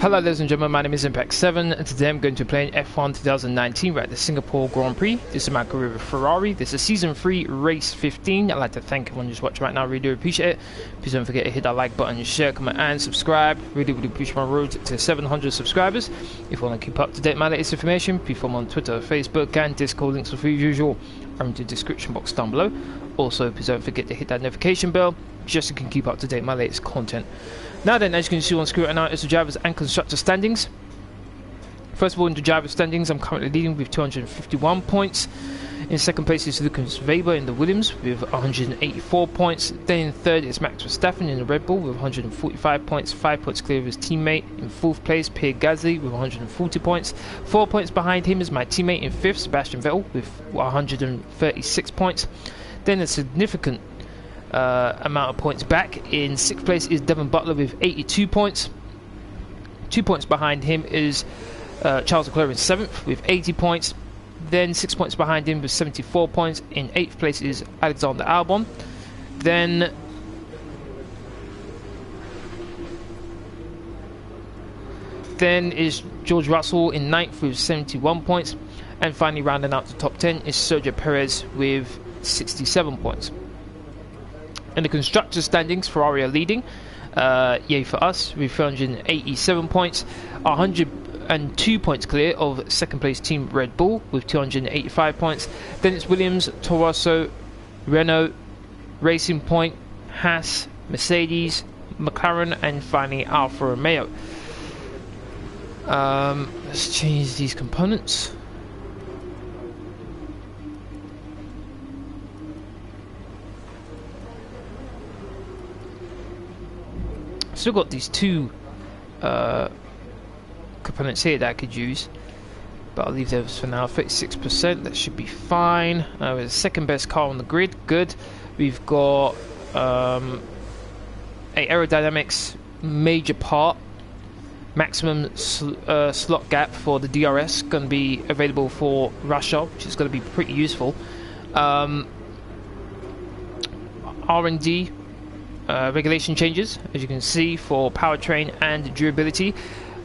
Hello ladies and gentlemen, my name is Impact7 and today I'm going to be playing F1 2019 right at the Singapore Grand Prix. This is my career with Ferrari. This is Season 3, Race 15. I'd like to thank everyone who's watching right now, really do appreciate it. Please don't forget to hit that like button, share, comment and subscribe. Really push my road to 700 subscribers. If you want to keep up to date with my latest information, please follow me on Twitter, Facebook and Discord. Links are free as usual are in the description box down below. Also, please don't forget to hit that notification bell just so you can keep up to date with my latest content. Now then, as you can see on screen right now, is the drivers and constructor standings. First of all, in the driver standings, I'm currently leading with 251 points. In second place is Lucas Weber in the Williams with 184 points. Then in third is Max Verstappen in the Red Bull with 145 points, 5 points clear of his teammate. In fourth place, Pierre Gasly with 140 points. 4 points behind him is my teammate in fifth, Sebastian Vettel with 136 points. Then a significant amount of points back. In sixth place is Devon Butler with 82 points. 2 points behind him is Charles Leclerc in seventh with 80 points. Then 6 points behind him with 74 points. In eighth place is Alexander Albon. Then is George Russell in ninth with 71 points. And finally rounding out the top 10 is Sergio Perez with 67 points. In the constructor standings, Ferrari are leading. Yay for us with 387 points, 102 points clear of second place team Red Bull with 285 points. Then it's Williams, Toro Rosso, Renault, Racing Point, Haas, Mercedes, McLaren, and finally Alfa Romeo. Let's change these components. Still got these two components here that I could use, but I'll leave those for now. 36%, that should be fine. We're the second best car on the grid, good. We've got a aerodynamics major part, maximum slot gap for the DRS, going to be available for Russia, which is going to be pretty useful. R&D regulation changes, as you can see, for powertrain and durability.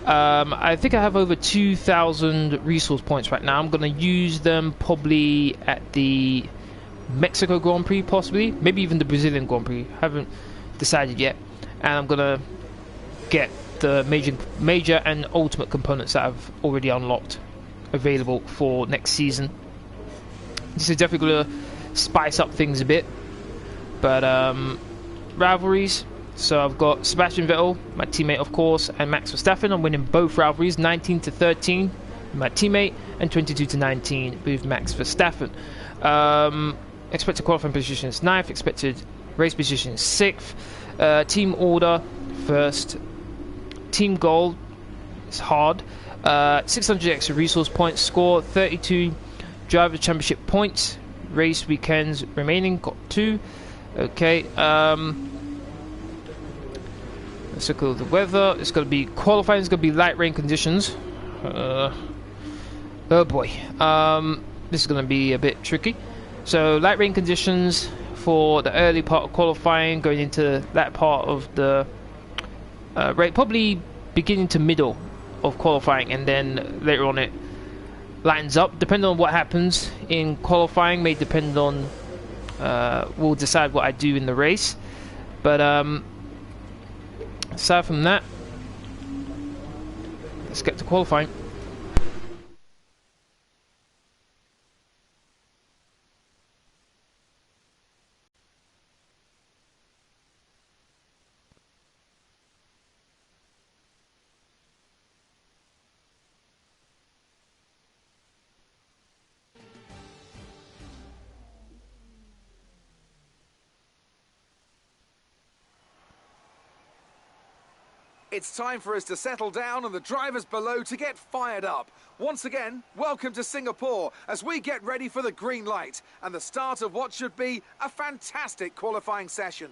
I think I have over 2,000 resource points right now. I'm going to use them probably at the Mexico Grand Prix, possibly, maybe even the Brazilian Grand Prix. Haven't decided yet. And I'm going to get the major and ultimate components that I've already unlocked available for next season. This is definitely going to spice up things a bit, but rivalries, so I've got Sebastian Vettel, my teammate of course, and Max Verstappen. I'm winning both rivalries, 19-13 with my teammate and 22-19 with Max Verstappen. Expected qualifying position is 9th, expected race position is 6th. Team order first, team goal is hard, 600 extra resource points, score 32 driver championship points, race weekends remaining, got 2. Okay, let's look at the weather. It's going to be qualifying, it's going to be light rain conditions. Oh boy, this is going to be a bit tricky. So light rain conditions for the early part of qualifying, going into that part of the rate, probably beginning to middle of qualifying, and then later on it lightens up. Depending on what happens in qualifying may depend on will decide what I do in the race, but aside from that, let's get to qualifying. It's time for us to settle down and the drivers below to get fired up. Once again, welcome to Singapore as we get ready for the green light and the start of what should be a fantastic qualifying session.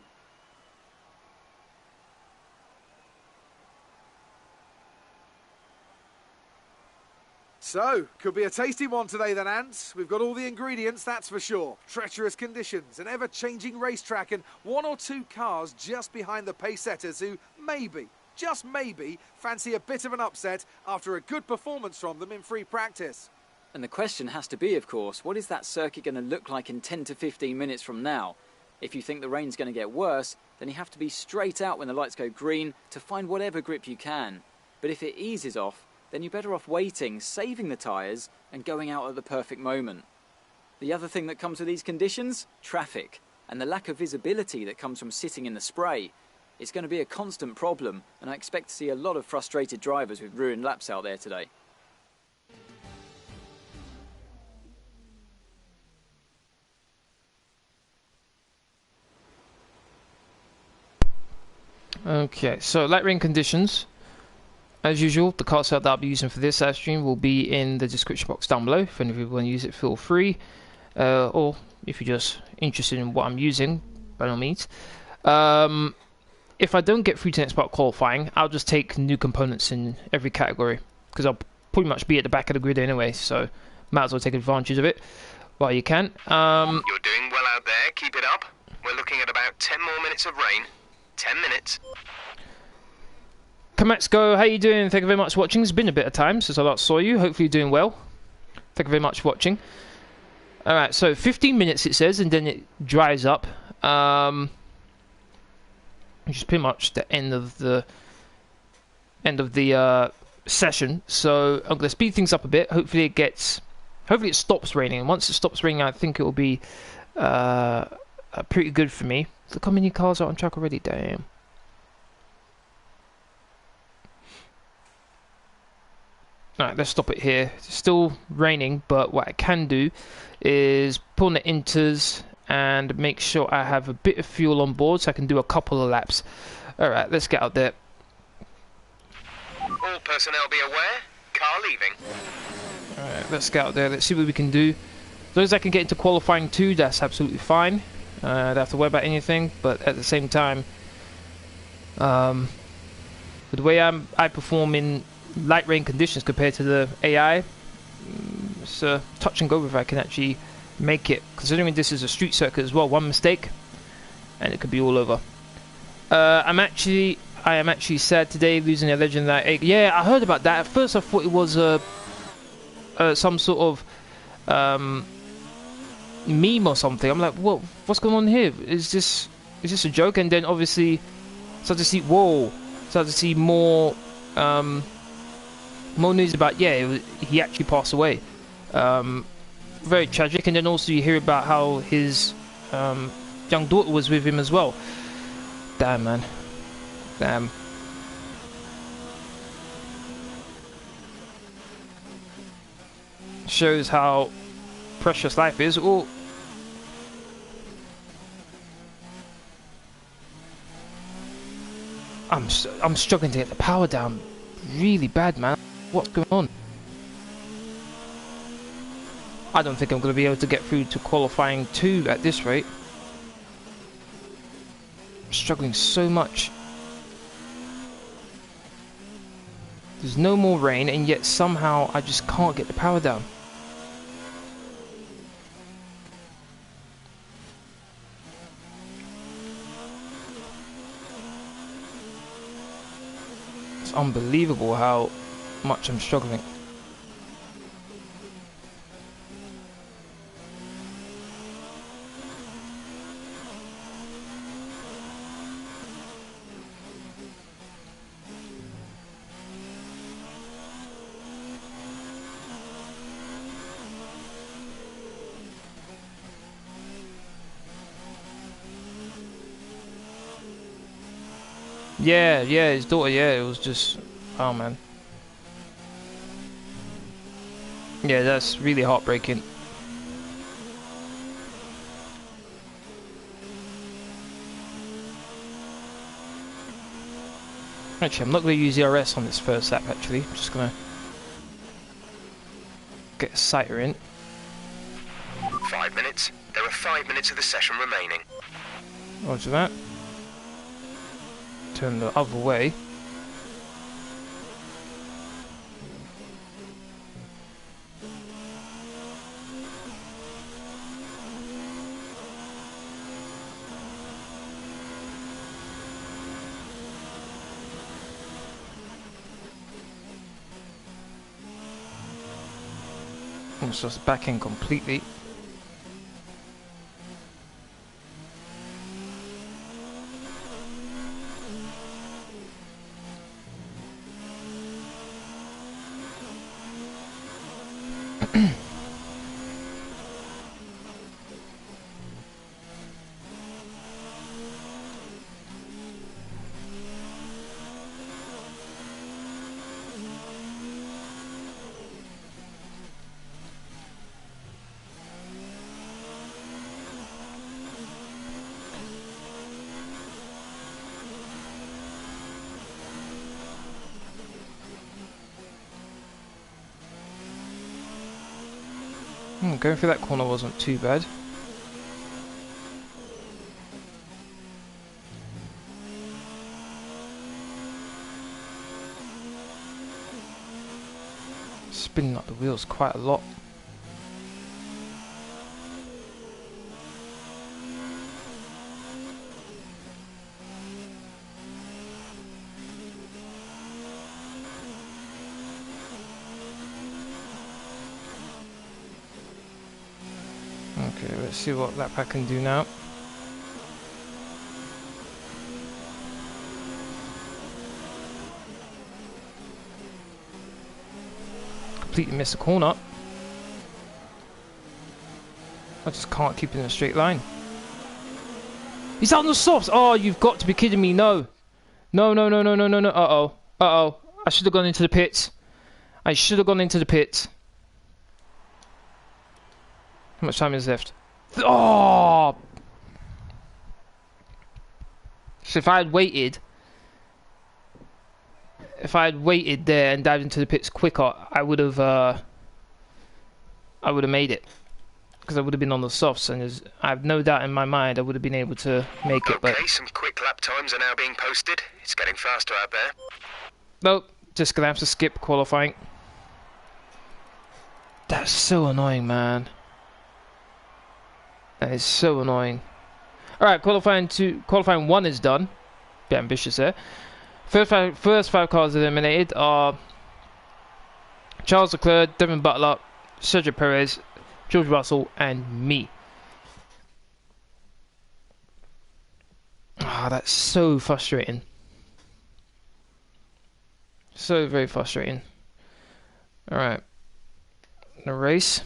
So, could be a tasty one today then, Ants. We've got all the ingredients, that's for sure. Treacherous conditions, an ever-changing racetrack, and one or two cars just behind the pace setters who maybe, just maybe, fancy a bit of an upset after a good performance from them in free practice. And the question has to be, of course, what is that circuit going to look like in 10 to 15 minutes from now? If you think the rain's going to get worse, then you have to be straight out when the lights go green to find whatever grip you can. But if it eases off, then you're better off waiting, saving the tyres and going out at the perfect moment. The other thing that comes with these conditions? Traffic. And the lack of visibility that comes from sitting in the spray. It's going to be a constant problem, and I expect to see a lot of frustrated drivers with ruined laps out there today. Okay, so light rain conditions. As usual, the card set that I'll be using for this live stream will be in the description box down below. If any of you want to use it, feel free. Or if you're just interested in what I'm using, by all means. If I don't get through to next part qualifying, I'll just take new components in every category, because I'll pretty much be at the back of the grid anyway, so might as well take advantage of it while you can. You're doing well out there, keep it up. We're looking at about 10 more minutes of rain. 10 minutes. Kamatsko, how you doing? Thank you very much for watching. It's been a bit of time since I last saw you. Hopefully you're doing well. Thank you very much for watching. Alright, so 15 minutes it says, and then it dries up. Which is pretty much the end of the session. So I'm going to speed things up a bit. Hopefully it stops raining. And once it stops raining, I think it will be pretty good for me. Look how many cars are on track already. Damn. Alright, let's stop it here. It's still raining, but what I can do is pull on the inters and make sure I have a bit of fuel on board so I can do a couple of laps. Alright, let's get out there. All personnel be aware, car leaving. Alright, let's get out there. Let's see what we can do. As long as I can get into qualifying 2, that's absolutely fine. I don't have to worry about anything, but at the same time, with the way I perform in light rain conditions compared to the AI, it's a touch and go if I can actually make it, considering this is a street circuit as well. One mistake and it could be all over. I am actually sad today, losing a legend that yeah, I heard about that. At first I thought it was some sort of meme or something. I'm like, what's going on here? Is this a joke? And then obviously started to see more news about, yeah, he actually passed away. Very tragic. And then also you hear about how his young daughter was with him as well. Damn, man. Damn. Shows how precious life is. Oh. I'm struggling to get the power down really bad, man. What's going on? I don't think I'm going to be able to get through to qualifying 2 at this rate. I'm struggling so much. There's no more rain, and yet somehow I just can't get the power down. It's unbelievable how much I'm struggling. Yeah, his daughter, yeah, it was just, oh man. Yeah, that's really heartbreaking. Actually, I'm not going to use the RS on this first lap, actually. I'm just going to get a sighter in. 5 minutes. There are 5 minutes of the session remaining. Roger that. Turn the other way. It's just back in completely. Going through that corner wasn't too bad. Spinning up the wheels quite a lot. Okay, let's see what lap I can do now. Completely missed the corner. I just can't keep it in a straight line. He's out on the softs! Oh, you've got to be kidding me, no. No, no, no, no, no, no, no, uh-oh. Uh-oh. I should have gone into the pits. I should have gone into the pits. How much time is left? Oh! So if I had waited there and dived into the pits quicker, I would have made it, because I would have been on the softs, and I have no doubt in my mind I would have been able to make it. But okay, some quick lap times are now being posted. It's getting faster out there. nope, just gonna have to skip qualifying. That's so annoying, man. That is so annoying. Alright, qualifying 1 is done. Bit ambitious there. First five cars eliminated are Charles Leclerc, Devin Butler, Sergio Perez, George Russell, and me. Ah, that's so frustrating. So very frustrating. Alright. The race.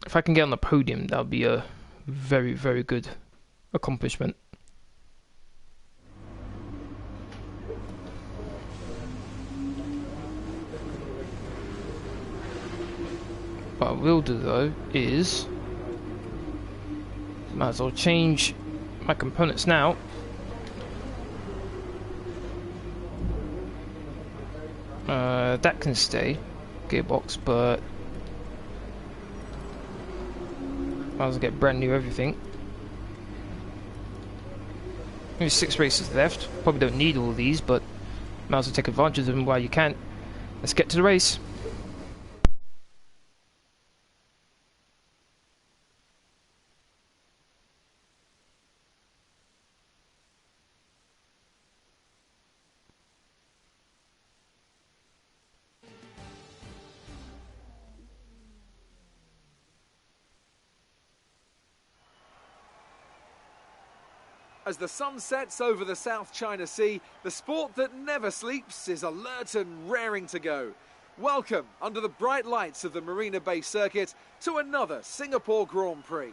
If I can get on the podium, that would be a very, very good accomplishment. What I will do though is, might as well change my components now. That can stay, gearbox, but might as well get brand new everything. Only 6 races left. Probably don't need all of these, but might as well take advantage of them while you can. Let's get to the race. As the sun sets over the South China Sea, the sport that never sleeps is alert and raring to go. Welcome, under the bright lights of the Marina Bay circuit, to another Singapore Grand Prix.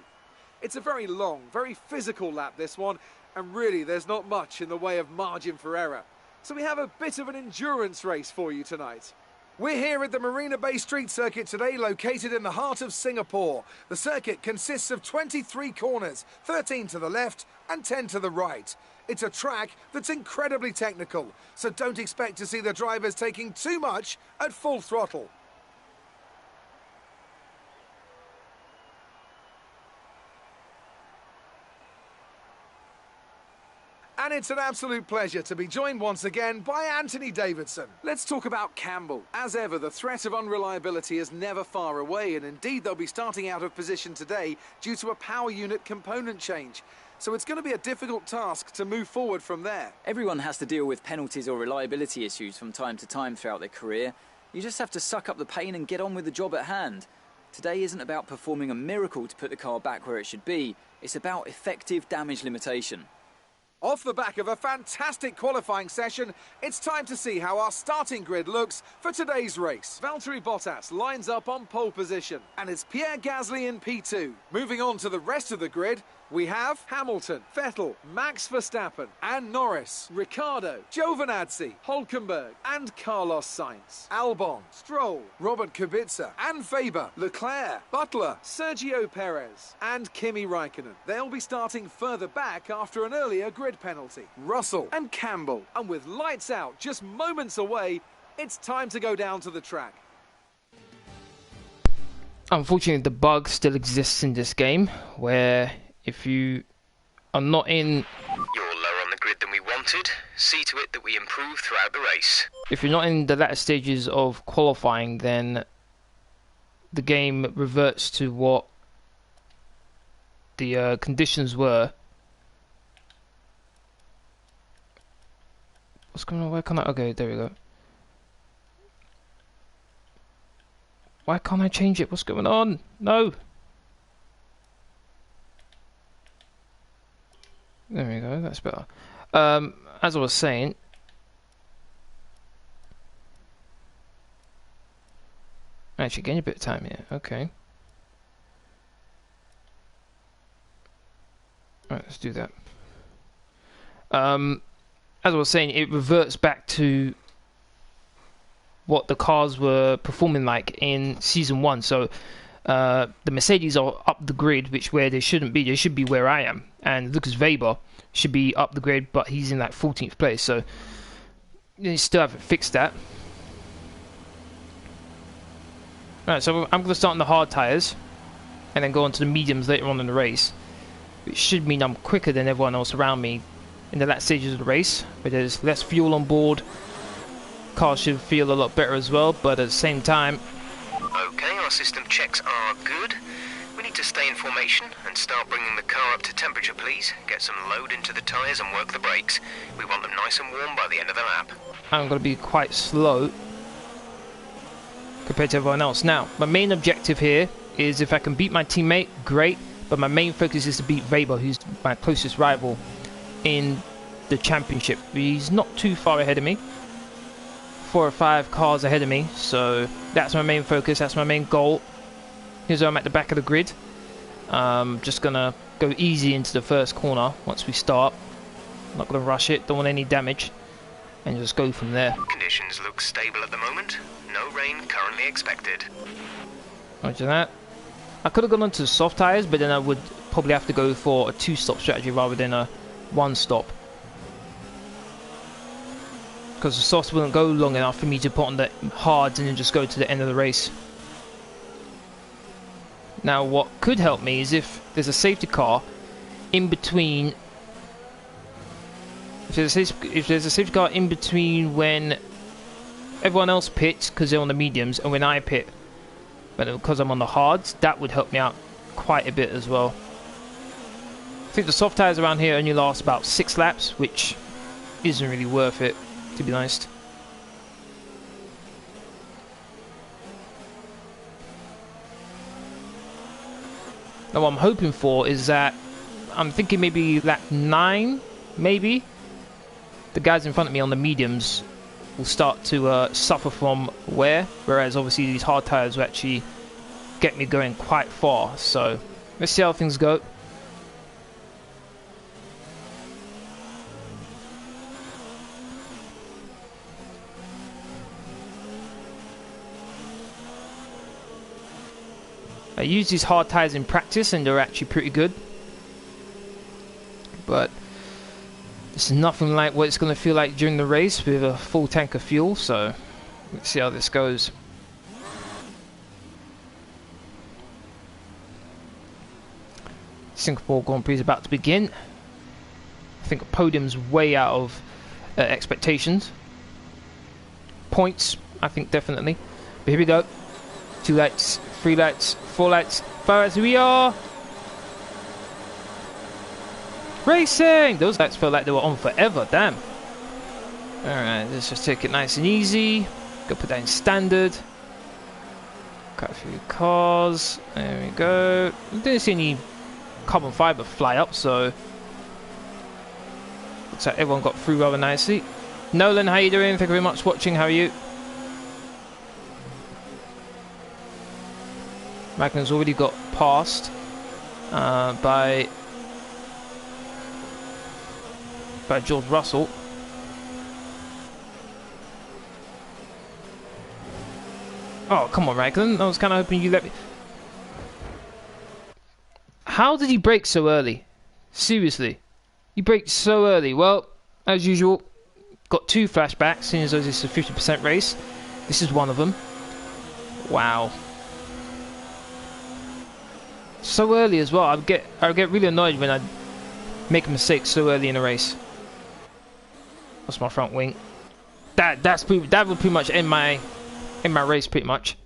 It's a very long, very physical lap, this one, and really there's not much in the way of margin for error. So we have a bit of an endurance race for you tonight. We're here at the Marina Bay Street Circuit today, located in the heart of Singapore. The circuit consists of 23 corners, 13 to the left and 10 to the right. It's a track that's incredibly technical, so don't expect to see the drivers taking too much at full throttle. And it's an absolute pleasure to be joined once again by Anthony Davidson. Let's talk about Campbell. As ever, the threat of unreliability is never far away, and indeed they'll be starting out of position today due to a power unit component change. So it's going to be a difficult task to move forward from there. Everyone has to deal with penalties or reliability issues from time to time throughout their career. You just have to suck up the pain and get on with the job at hand. Today isn't about performing a miracle to put the car back where it should be. It's about effective damage limitation. Off the back of a fantastic qualifying session, it's time to see how our starting grid looks for today's race. Valtteri Bottas lines up on pole position, and it's Pierre Gasly in P2. Moving on to the rest of the grid, we have Hamilton, Vettel, Max Verstappen and Norris, Ricciardo, Giovinazzi, Hülkenberg and Carlos Sainz, Albon, Stroll, Robert Kubica and Faber, Leclerc, Butler, Sergio Perez and Kimi Raikkonen. They'll be starting further back after an earlier grid penalty. Russell and Campbell, and with lights out just moments away, it's time to go down to the track. Unfortunately, the bug still exists in this game where if you are not in... You're lower on the grid than we wanted. See to it that we improve throughout the race. If you're not in the latter stages of qualifying, then the game reverts to what the conditions were. What's going on? Why can't I... Okay, there we go. Why can't I change it? What's going on? No! There we go, that's better. As I was saying, actually getting a bit of time here, okay. Alright, let's do that. As I was saying, it reverts back to what the cars were performing like in Season 1. So the Mercedes are up the grid, which where they shouldn't be. They should be where I am. And Lucas Weber should be up the grid, but he's in like 14th place. So they still haven't fixed that. Alright, so I'm going to start on the hard tyres and then go on to the mediums later on in the race, which should mean I'm quicker than everyone else around me in the last stages of the race. But there's less fuel on board. Cars should feel a lot better as well, but at the same time... Okay, our system checks are good. We need to stay in formation and start bringing the car up to temperature, please. Get some load into the tyres and work the brakes. We want them nice and warm by the end of the lap. I'm going to be quite slow compared to everyone else. Now, my main objective here is if I can beat my teammate, great. But my main focus is to beat Weber, who's my closest rival in the championship. He's not too far ahead of me. 4 or 5 cars ahead of me, so that's my main focus, that's my main goal. Here's where I'm at the back of the grid. Just gonna go easy into the first corner once we start. Not gonna rush it, don't want any damage, and just go from there. Conditions look stable at the moment. No rain currently expected. Roger that. I could have gone onto the soft tyres, but then I would probably have to go for a 2-stop strategy rather than a 1-stop. Because the softs wouldn't go long enough for me to put on the hards and then just go to the end of the race. Now what could help me is if there's a safety car in between... If there's a safety car in between when everyone else pits because they're on the mediums and when I pit but because I'm on the hards, that would help me out quite a bit as well. I think the soft tyres around here only last about 6 laps, which isn't really worth it, to be honest. Now what I'm hoping for is that, I'm thinking maybe lap 9, maybe, the guys in front of me on the mediums will start to suffer from wear, whereas obviously these hard tyres will actually get me going quite far. So let's see how things go. I use these hard tyres in practice and they're actually pretty good, but it's nothing like what it's going to feel like during the race with a full tank of fuel. So let's see how this goes. Singapore Grand Prix is about to begin. I think a podium's way out of expectations. Points, I think, definitely. But here we go. 2 lights, 3 lights, 4 lights, 5 lights. Here we are. Racing! Those lights felt like they were on forever. Damn. Alright, let's just take it nice and easy. Go put that in standard. Cut a few cars. There we go. Didn't see any carbon fiber fly up, so looks like everyone got through rather nicely. Nolan, how you doing? Thank you very much for watching. How are you? Magnussen's already got passed by George Russell. Oh, come on, Raglan. I was kind of hoping you let me... How did he brake so early? Seriously. He braked so early. Well, as usual, got 2 flashbacks, seeing as though this is a 50% race. This is one of them. Wow. So early as well. I would get really annoyed when I make a mistake so early in a race. That's my front wing. That would pretty much end my race pretty much.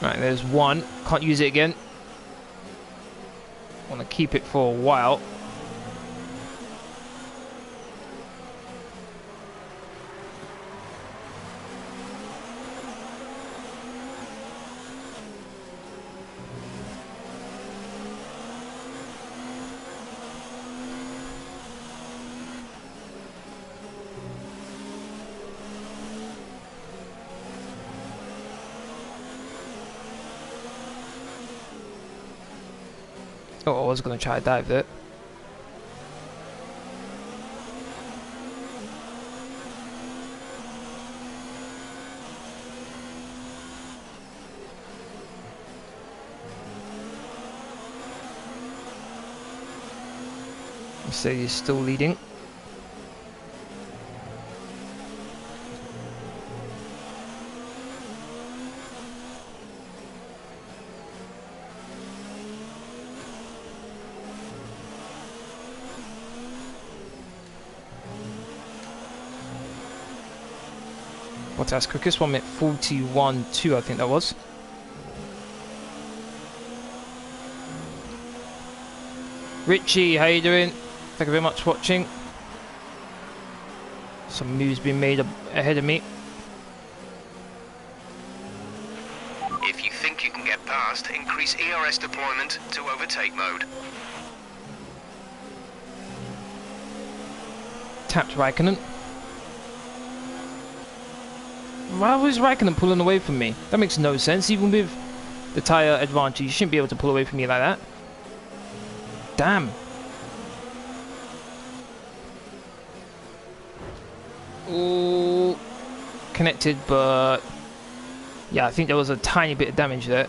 Right, there's one. Can't use it again. Want to keep it for a while. Oh, I was going to try to dive there. Mercedes still leading. Bottas quickest 1 minute 41.2, I think that was. Richie, how you doing? Thank you very much for watching. Some moves being made ahead of me. If you think you can get past, increase ERS deployment to overtake mode. Tapped Raikkonen. Why was Raikkonen pulling away from me? That makes no sense. Even with the tyre advantage, you shouldn't be able to pull away from me like that. Damn. Ooh. Connected, but... yeah, I think there was a tiny bit of damage there.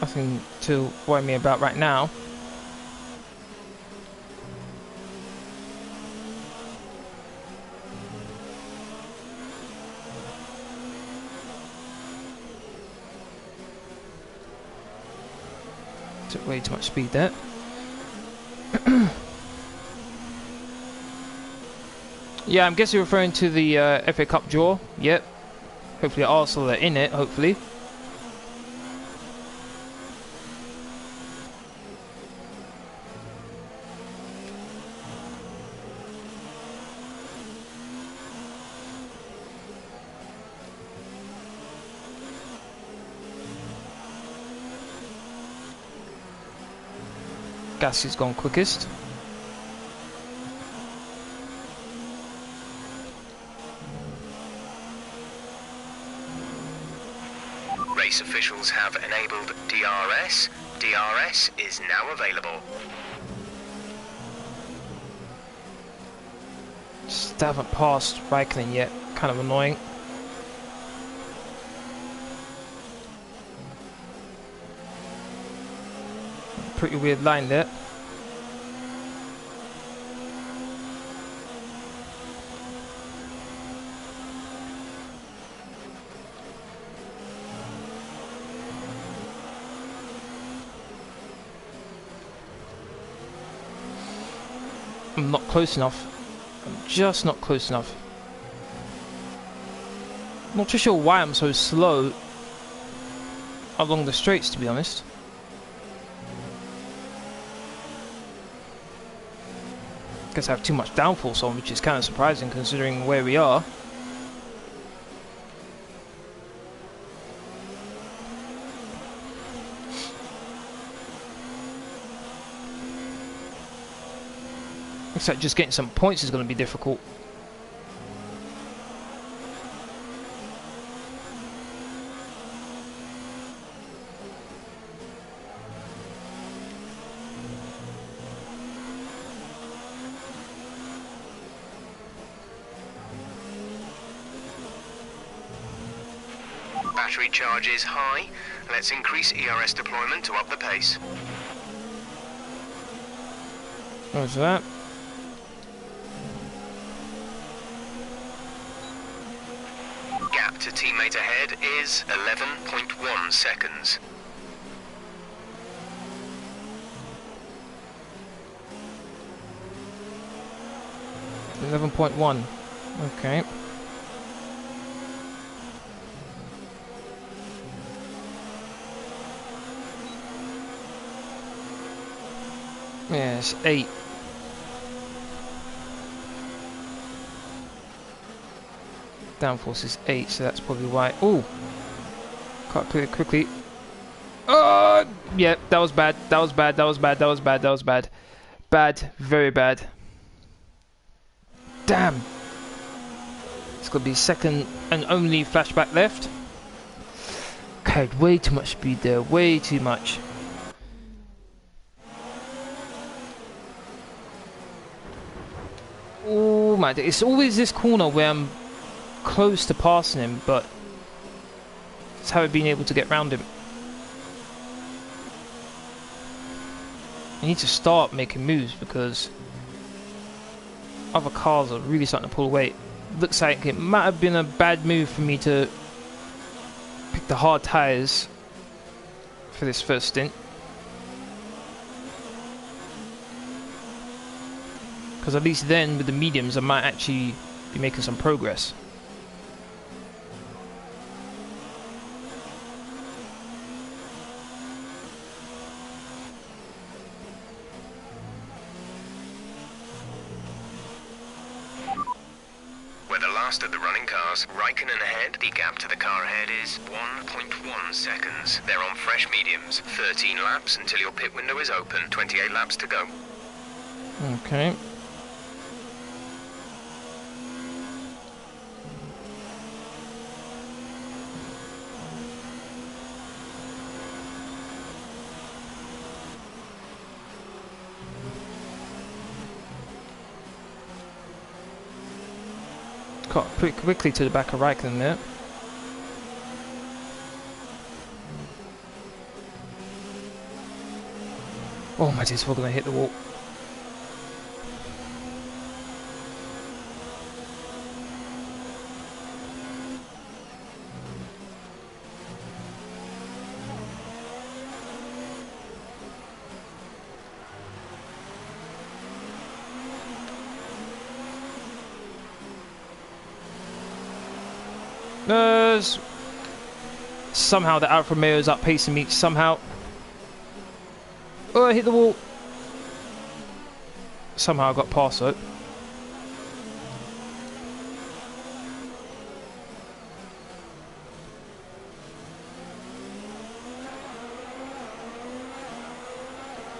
Nothing to worry me about right now. Took way too much speed there. Yeah, I'm guessing you're referring to the FA Cup draw. Yep. Hopefully Arsenal are in it, hopefully. Gasly's gone quickest. Race officials have enabled DRS. DRS is now available. Just haven't passed Raikkonen yet. Kind of annoying. Pretty weird line there. I'm not close enough. I'm just not close enough. Not too sure why I'm so slow along the straights, to be honest. Guess I have too much downforce on, which is kind of surprising considering where we are. Looks like just getting some points is going to be difficult. Battery charge is high. Let's increase ERS deployment to up the pace. What's that? Gap to teammate ahead is 11.1 seconds. .1. Okay. Yes, 8. Downforce is 8, so that's probably why. Oh, can't clear it quickly. Oh, yeah, that was bad. That was bad. That was bad. That was bad. That was bad. Bad, very bad. Damn. It's gonna be second and only flashback left. Carried way too much speed there. Way too much. Oh my, it's always this corner where I'm close to passing him, but it's how I've been able to get round him. I need to start making moves because other cars are really starting to pull away. Looks like it might have been a bad move for me to pick the hard tyres for this first stint. Because at least then, with the mediums, I might actually be making some progress. We're the last of the running cars. Raikkonen ahead. The gap to the car ahead is 1.1 seconds. They're on fresh mediums. 13 laps until your pit window is open. 28 laps to go. Okay. Got pretty quickly to the back of Raikkonen there. Oh my days, we're gonna hit the wall. Somehow the Alfa Romeo is outpacing me. Somehow. Oh, I hit the wall. Somehow I got past it.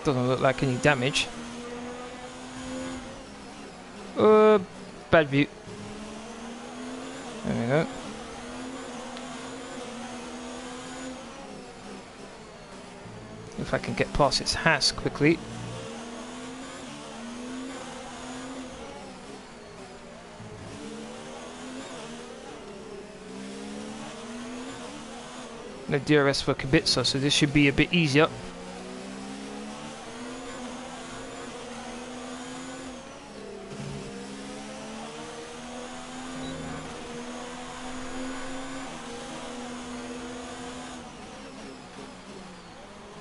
Doesn't look like any damage. Bad view. There we go. If I can get past its Haas quickly. No DRS for Kubica, so this should be a bit easier.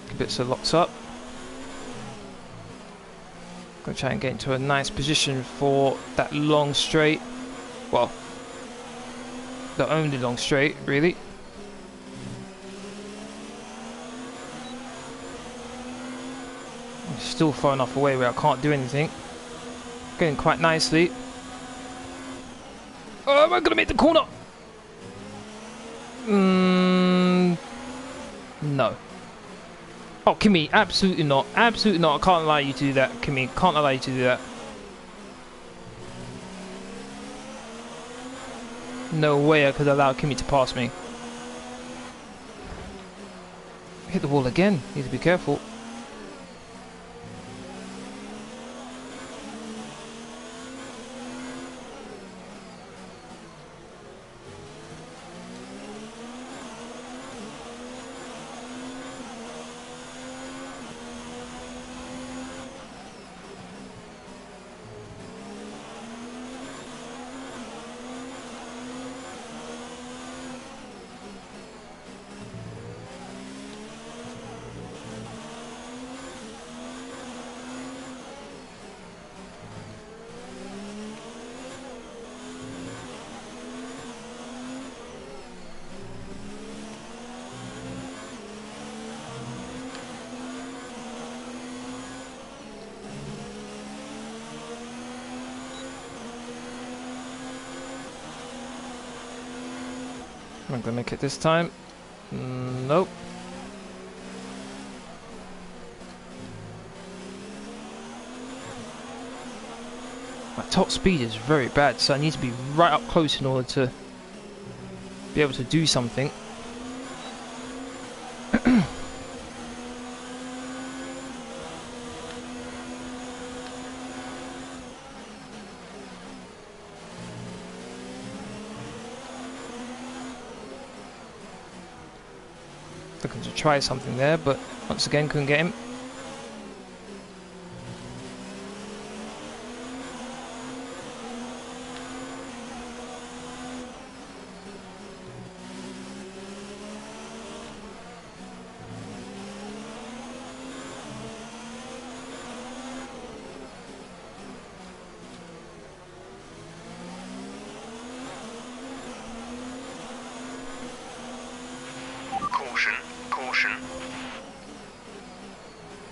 Kubica locks up. Gonna try and get into a nice position for that long straight. Well, the only long straight, really. I'm still far enough away where I can't do anything. Going quite nicely. Oh, am I gonna make the corner? No. Oh, Kimi, absolutely not. Absolutely not. I can't allow you to do that, Kimi. Can't allow you to do that. No way I could allow Kimi to pass me. Hit the wall again. Need to be careful. I'm gonna make it this time. Nope. My top speed is very bad, so I need to be right up close in order to be able to do something. Looking to try something there, but once again couldn't get him.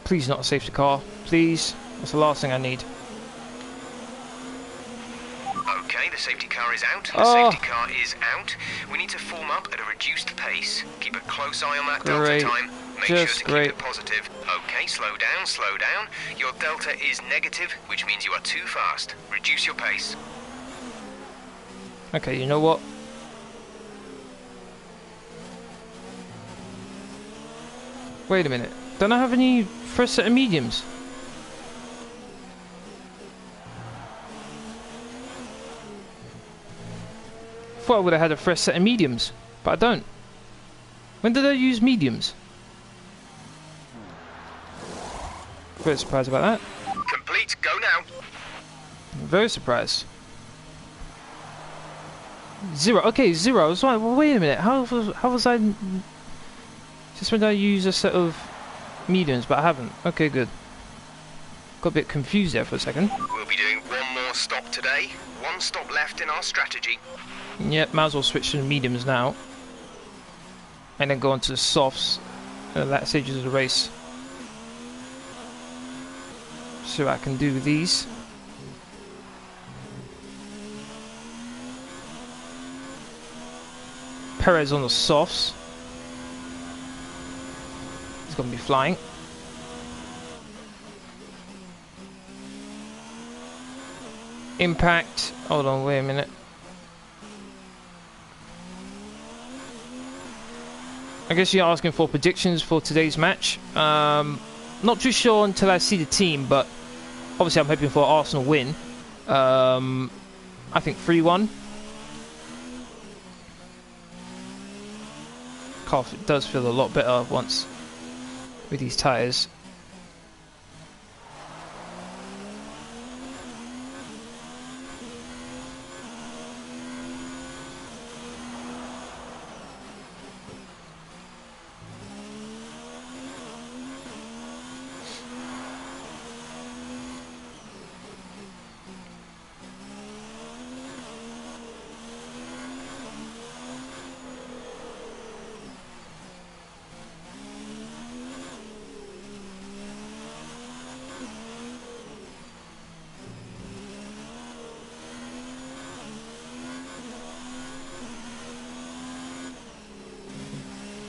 Please not a safety car, please. That's the last thing I need. Okay, the safety car is out. The safety car is out. We need to form up at a reduced pace. Keep a close eye on that delta time. Make sure to keep it positive. Okay, slow down, slow down. Your delta is negative, which means you are too fast. Reduce your pace. Okay, you know what? Wait a minute. Don't I have any first set of mediums? Thought I would have had a fresh set of mediums, but I don't. When did I use mediums? Very surprised about that. Complete, go now. Very surprised. 0. Okay, 0. I was like, well, wait a minute. How was I? Just when I use a set of mediums, but I haven't. Okay, good. Got a bit confused there for a second. We'll be doing one more stop today. One stop left in our strategy. Yep, might as well switch to the mediums now. And then go on to the softs at that stage of the race. See what I can do with these. Perez on the softs. He's going to be flying. Impact. Hold on, wait a minute. I guess you're asking for predictions for today's match. Not too sure until I see the team, but obviously I'm hoping for Arsenal win. I think 3-1. Car does feel a lot better once with these tyres.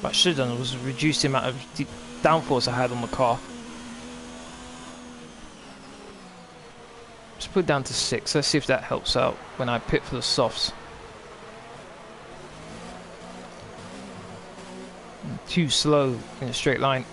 What I should have done was reduce the amount of downforce I had on the car. Just put it down to 6. Let's see if that helps out when I pit for the softs. Too slow in a straight line.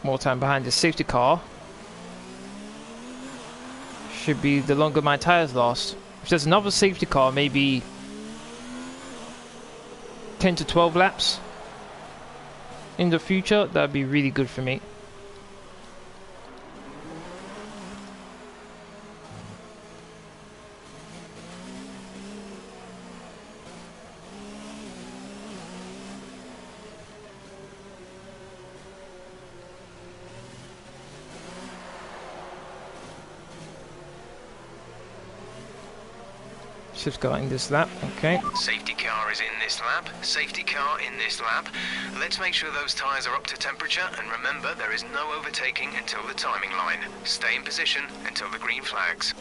More time behind the safety car. Should be the longer my tires last. If there's another safety car, maybe 10 to 12 laps in the future, that'd be really good for me. Just going this lap, okay. Safety car is in this lap, safety car in this lap. Let's make sure those tyres are up to temperature, and remember there is no overtaking until the timing line. Stay in position until the green flags.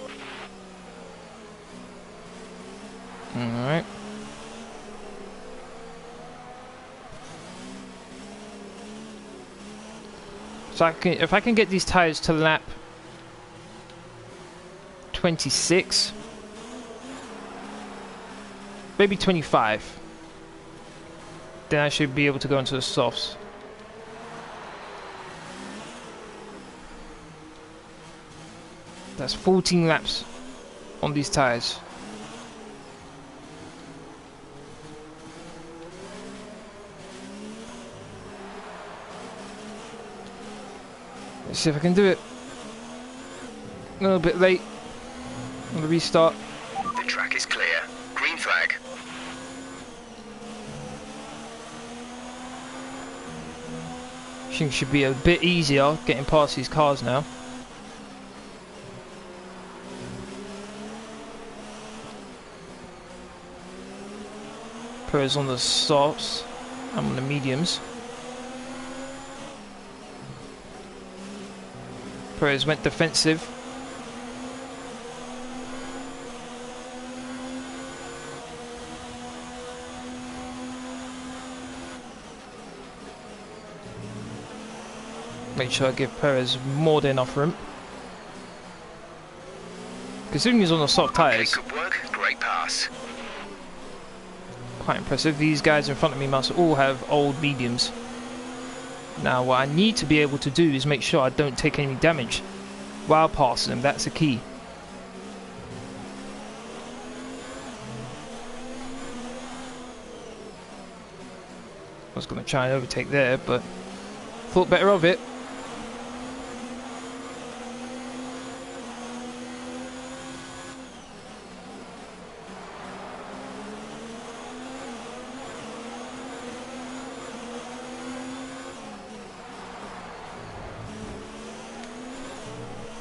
Alright. So if I can get these tyres to lap 26, maybe 25, then I should be able to go into the softs. That's 14 laps on these tyres. Let's see if I can do it. A little bit late on the restart. The track is clear. Green flag. I think it should be a bit easier getting past these cars now. Perez on the softs. I'm on the mediums. Perez went defensive. Make sure I give Perez more than enough room. Considering he's on the soft tyres. Okay, good work. Great pass. Quite impressive. These guys in front of me must all have old mediums. Now what I need to be able to do is make sure I don't take any damage while passing them. That's the key. I was going to try and overtake there, but thought better of it.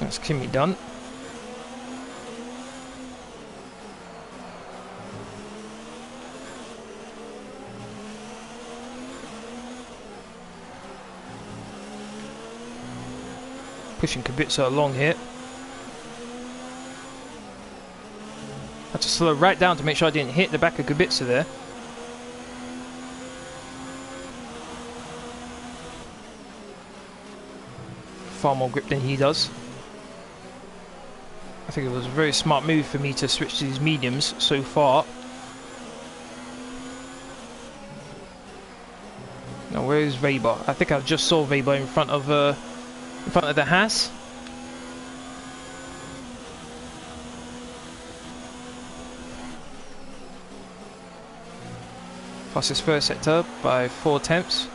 That's Kimi done. Pushing Kubica along here. Had to slow right down to make sure I didn't hit the back of Kubica there. Far more grip than he does. I think it was a very smart move for me to switch to these mediums so far. Now where is Weber? I think I just saw Weber in front of the Haas. Fastest first sector by 4 tenths.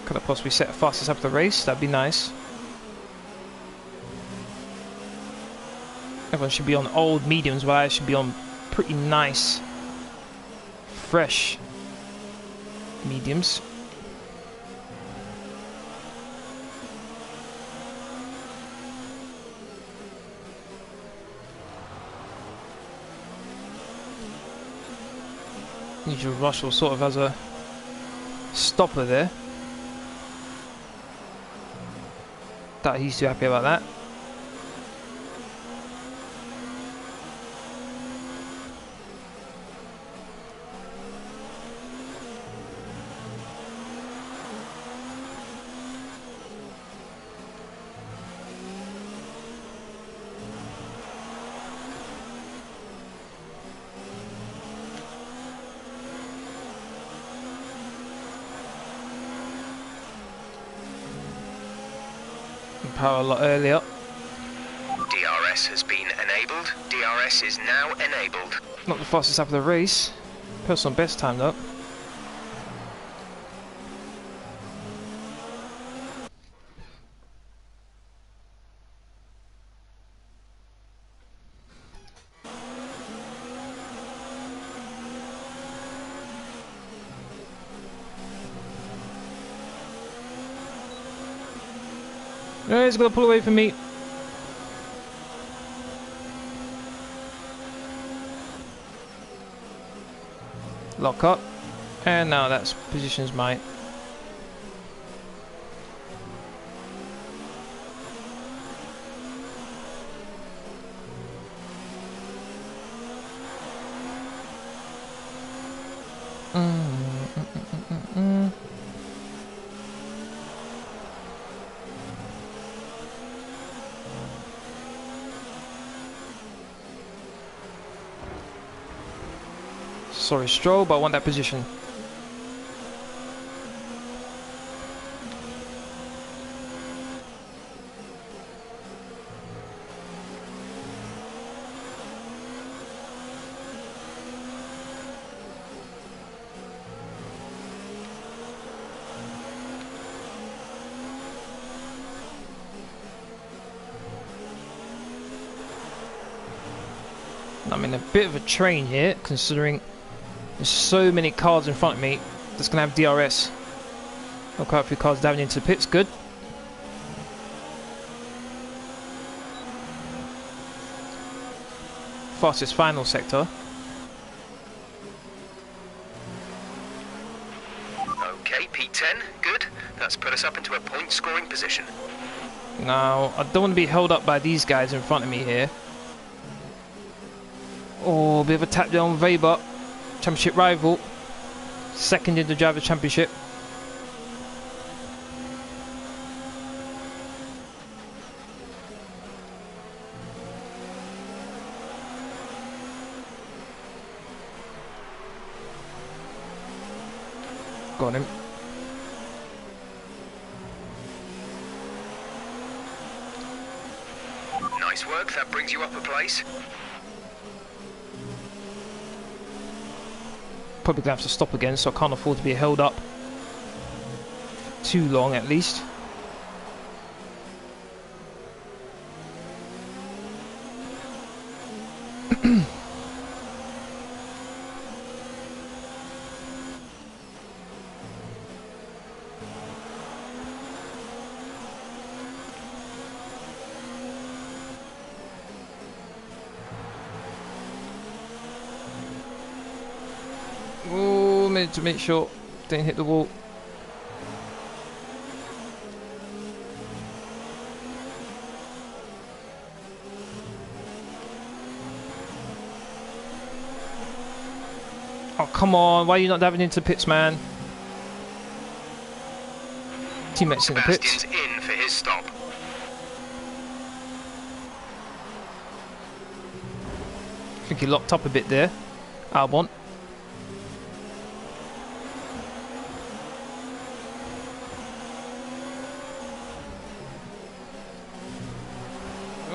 Could I possibly set fastest up the race? That'd be nice. Everyone should be on old mediums, while I should be on pretty nice, fresh mediums. Usual Russell sort of has a stopper there. That he's too happy about that. Power a lot earlier. DRS has been enabled. DRS is now enabled. Not the fastest lap of the race. Personal best time though. No, he's gonna pull away from me. Lock up. And now that's positions mine. Sorry, Stroll, but I want that position. I'm in a bit of a train here, considering there's so many cars in front of me that's going to have DRS. Got quite a few cars diving into the pits, good. Fastest final sector. Okay, P10, good. That's put us up into a point scoring position. Now, I don't want to be held up by these guys in front of me here. Oh, a bit of a tap down Weber. Championship rival. Second in the Driver Championship. Got him. Nice work, that brings you up a place. Probably gonna have to stop again, so I can't afford to be held up too long at least. To make sure didn't hit the wall. Oh come on, why are you not diving into the pits, man? Teammates in the pits. Sebastian's in for his stop. I think he locked up a bit there. Albon.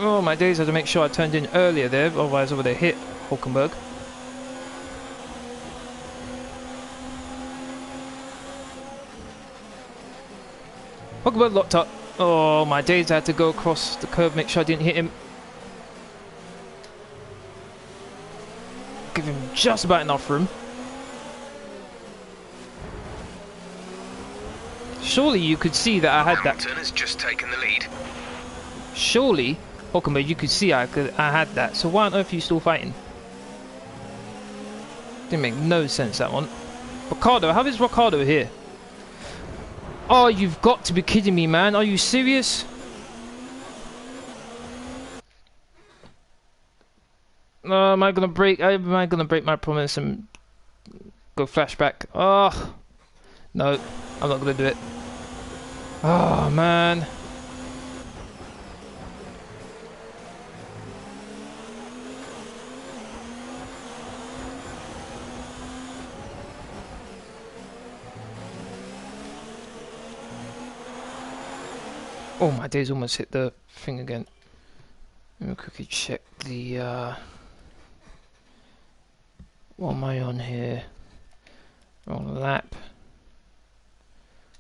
Oh my days, I had to make sure I turned in earlier there, otherwise I would have hit Hulkenberg. Hulkenberg locked up. Oh my days, I had to go across the curve, make sure I didn't hit him. just about enough room. Surely you could see that I had that. Hamilton has just taken the lead. Surely, Hockenberg, you could see I had that. So why on earth are you still fighting? Didn't make no sense, that one. Ricardo, how is Ricardo here? Oh, you've got to be kidding me, man. Are you serious? Am I gonna break my promise and go flashback? Oh, no, I'm not gonna do it. Oh, man. Oh, my days almost hit the thing again. Let me quickly check the, what am I on here? Wrong lap.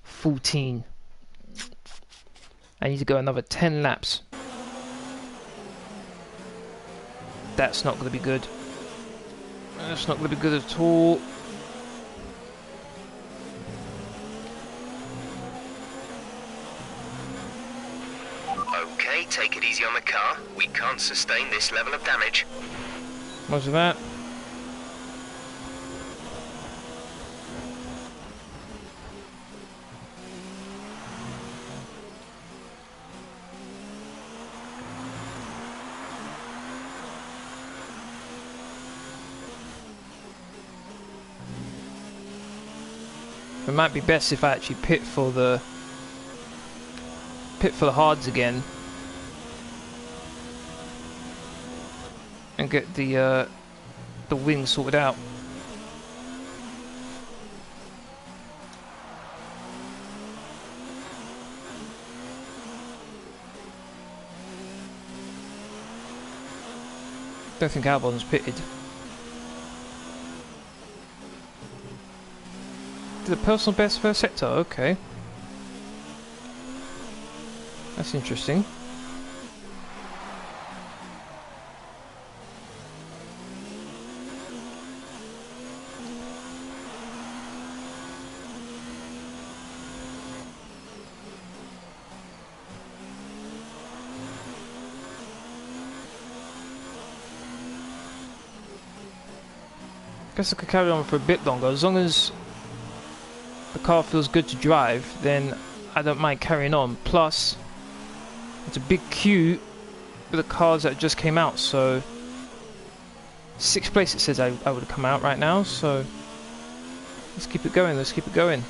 14. I need to go another 10 laps. That's not going to be good. That's not going to be good at all. Okay, take it easy on the car. We can't sustain this level of damage. What's that? It might be best if I actually pit for the hards again and get the wings sorted out. Don't think Albon's pitted. The personal best first sector, okay. That's interesting. Guess I could carry on for a bit longer as long as the car feels good to drive, then I don't mind carrying on. Plus, it's a big queue with the cars that just came out, so 6th place it says I would come out right now, so let's keep it going, let's keep it going.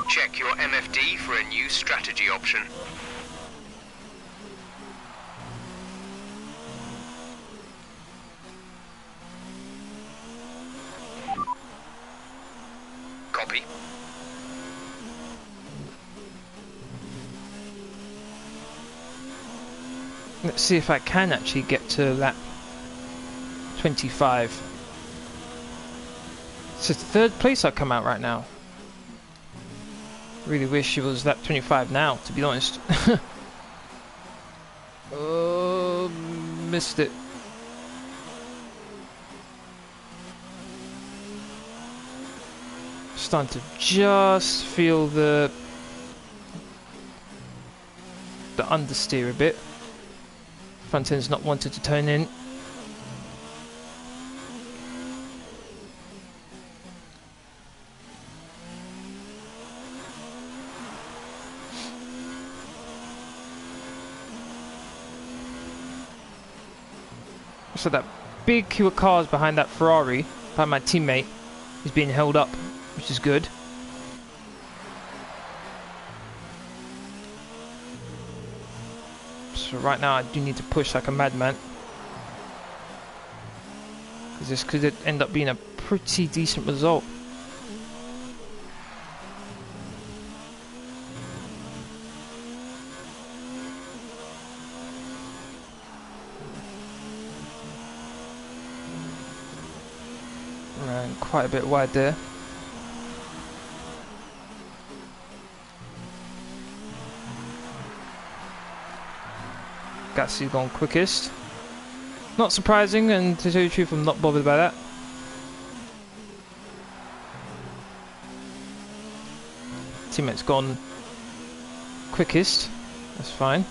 Check your MFD for a new strategy option. Copy. Let's see if I can actually get to lap 25. So 3rd place I come out right now. Really wish it was lap 25 now, to be honest. Oh, missed it. Starting to just feel the understeer a bit. Front end's not wanted to turn in. So that big queue of cars behind that Ferrari, behind my teammate, is being held up, which is good. So right now I do need to push like a madman, because this could end up being a pretty decent result. Ran quite a bit wide there. Gasly's gone quickest. Not surprising, and to tell you the truth, I'm not bothered by that. Teammate's gone quickest. That's fine.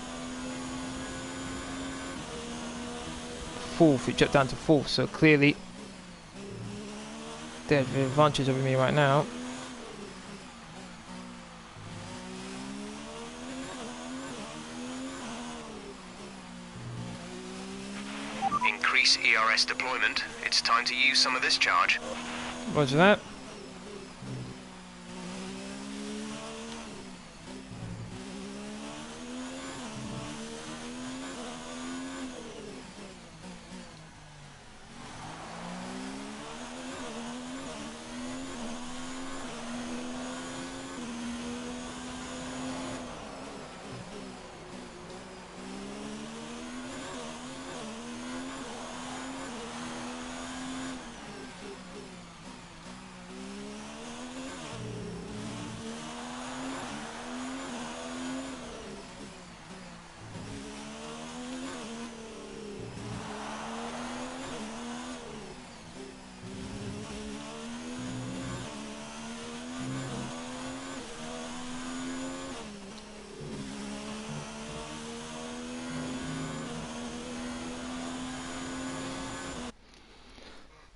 Fourth, it dropped down to fourth, so clearly they have the advantage over me right now. Increase ERS deployment. It's time to use some of this charge. Roger that.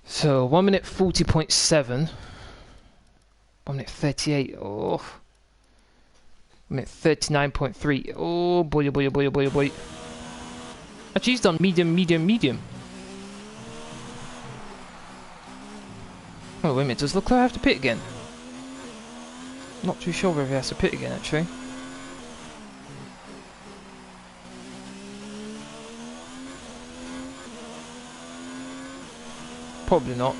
So 1 minute 40.7. 1 minute 38. Oh. 1 minute 39.3. Oh boy, oh boy, oh boy, oh boy, oh boy. Actually, he's done medium, medium, medium. Oh, wait a minute. Does Leclerc have to pit again? Not too sure whether he has to pit again, actually. Probably not.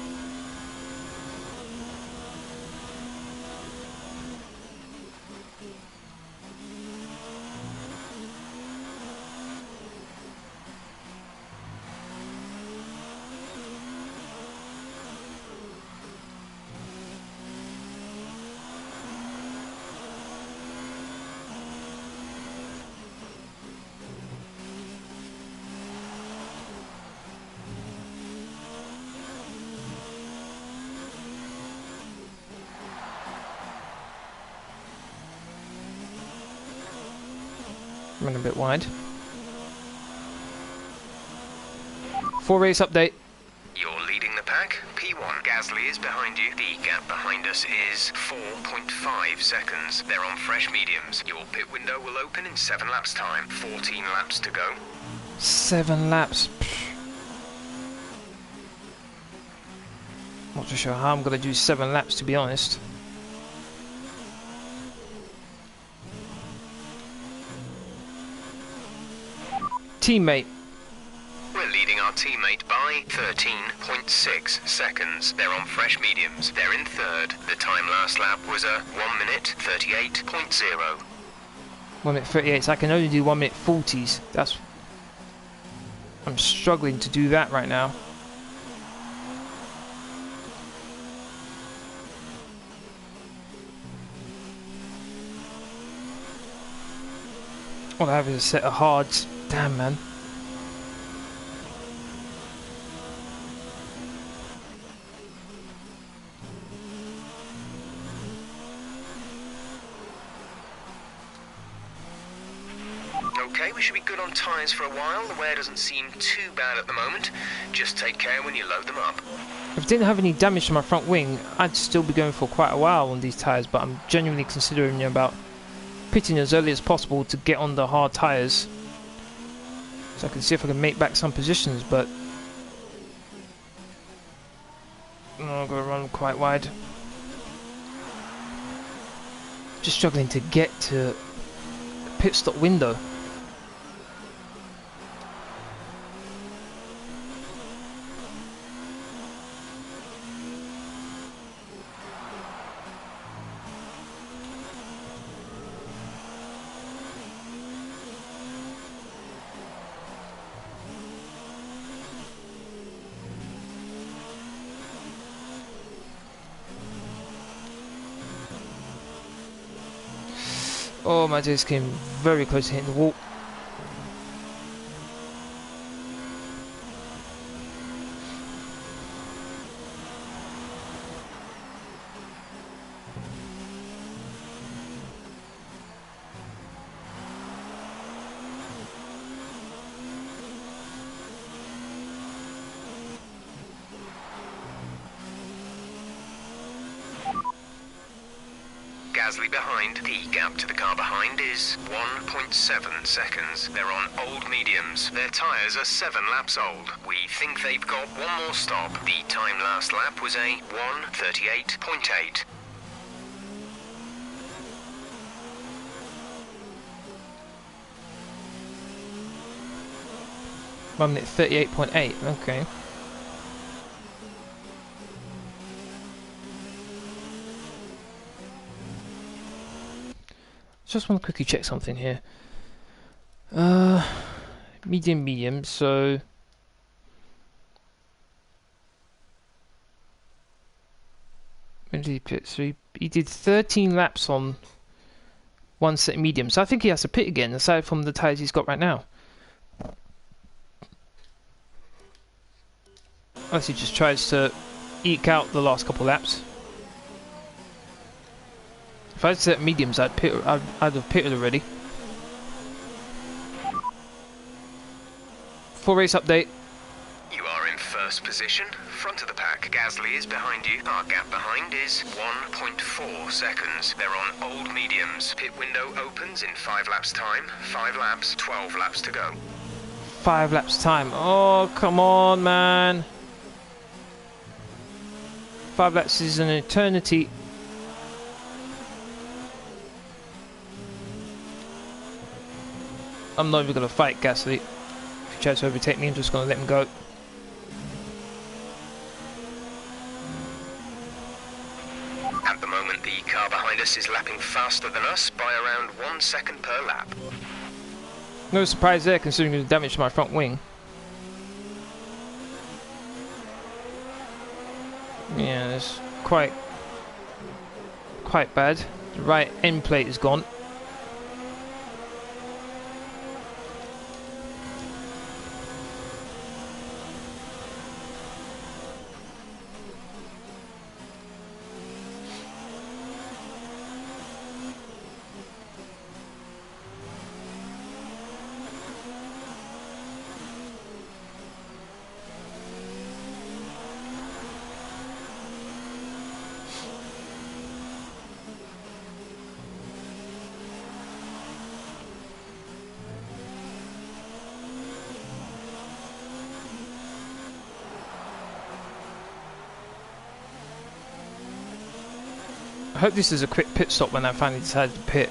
Running a bit wide. 4 race update. You're leading the pack. P1. Gasly is behind you. The gap behind us is 4.5 seconds. They're on fresh mediums. Your pit window will open in 7 laps time. 14 laps to go. 7 laps. Not too sure how I'm going to do 7 laps, to be honest. Teammate. We're leading our teammate by 13.6 seconds. They're on fresh mediums. They're in third. The time last lap was a 1 minute 38.0. 1 minute 38, so I can only do 1 minute 40s. That's... I'm struggling to do that right now. All I have is a set of hards. Damn, man. Okay, we should be good on tyres for a while. The wear doesn't seem too bad at the moment. Just take care when you load them up. If I didn't have any damage to my front wing, I'd still be going for quite a while on these tyres, but I'm genuinely considering about pitting as early as possible to get on the hard tyres. So I can see if I can make back some positions, but no, I'm going to run quite wide. Just struggling to get to the pit stop window. Oh, my just came very close to hitting the wall. Gasly behind. The gap to the car behind is 1.7 seconds. They're on old mediums. Their tyres are 7 laps old. We think they've got one more stop. The time last lap was a 1:38.8. 1 minute 38.8, okay. Just want to quickly check something here. Medium, so when did he pit? So he did 13 laps on one set of medium, so I think he has to pit again, aside from the tyres he's got right now. Unless he just tries to eke out the last couple laps. If I'd set mediums, I'd have pitted already. Full race update. You are in first position, front of the pack. Gasly is behind you. Our gap behind is 1.4 seconds. They're on old mediums. Pit window opens in 5 laps time. 5 laps, 12 laps to go. 5 laps time. Oh, come on, man. 5 laps is an eternity. I'm not even going to fight Gasly. If he tries to overtake me, I'm just going to let him go. At the moment, the car behind us is lapping faster than us by around 1 second per lap. No surprise there, considering the damage to my front wing. Yeah, it's quite bad. The right end plate is gone. I hope this is a quick pit stop when I finally decide to pit.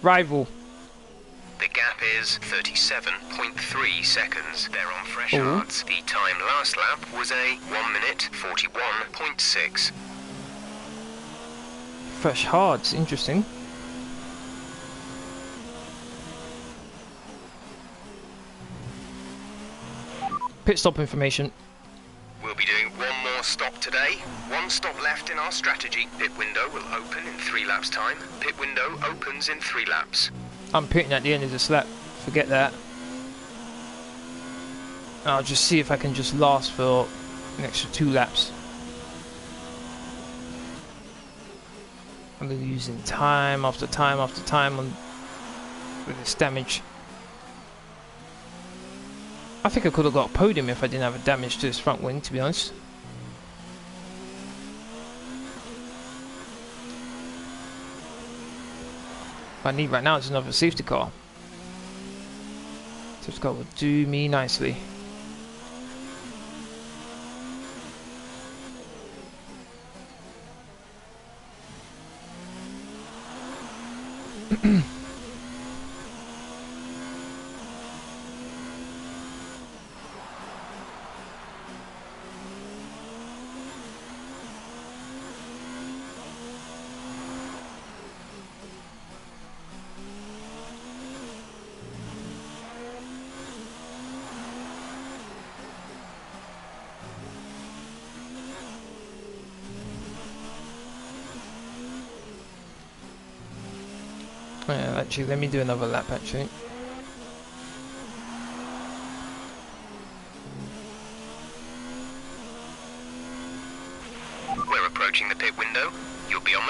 Rival. The gap is 37.3 seconds. They're on fresh hards. The time last lap was a 1 minute 41.6. Fresh hards, interesting. Pit stop information. We'll be doing one more stop today. 1 stop left in our strategy. Pit window will open in 3 laps time. Pit window opens in 3 laps. I'm pitting at the end of this lap. Forget that. I'll just see if I can just last for an extra 2 laps. I'm losing time after time after time with this damage. I think I could have got a podium if I didn't have a damage to this front wing, to be honest. What I need right now is another safety car. Safety car will do me nicely. Yeah, actually, let me do another lap, actually.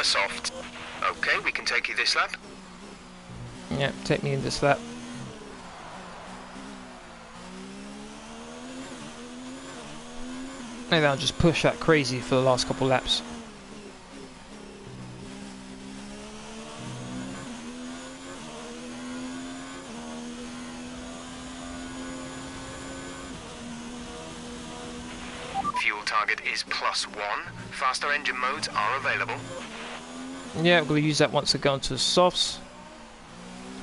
the soft. Okay, we can take you this lap. Yeah, take me in this lap. Maybe I'll just push that crazy for the last couple laps. Fuel target is +1. Faster engine modes are available. Yeah, we're going to use that once I go into the softs.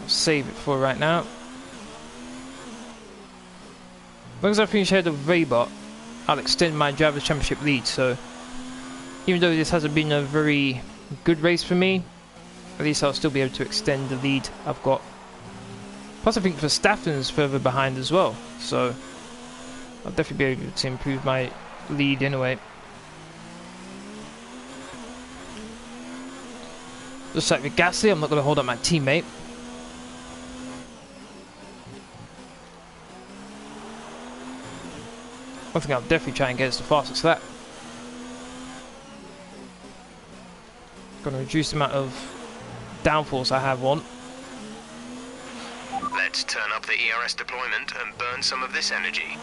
I'll save it for right now. As long as I finish ahead of Weber, I'll extend my Drivers' Championship lead. So, even though this hasn't been a very good race for me, at least I'll still be able to extend the lead I've got. Plus, I think Verstappen's further behind as well. So, I'll definitely be able to improve my lead anyway. Just like with Gasly, I'm not going to hold up my teammate. I think I'll definitely try and get us the fastest lap. Going to reduce the amount of downforce I have on. Let's turn up the ERS deployment and burn some of this energy.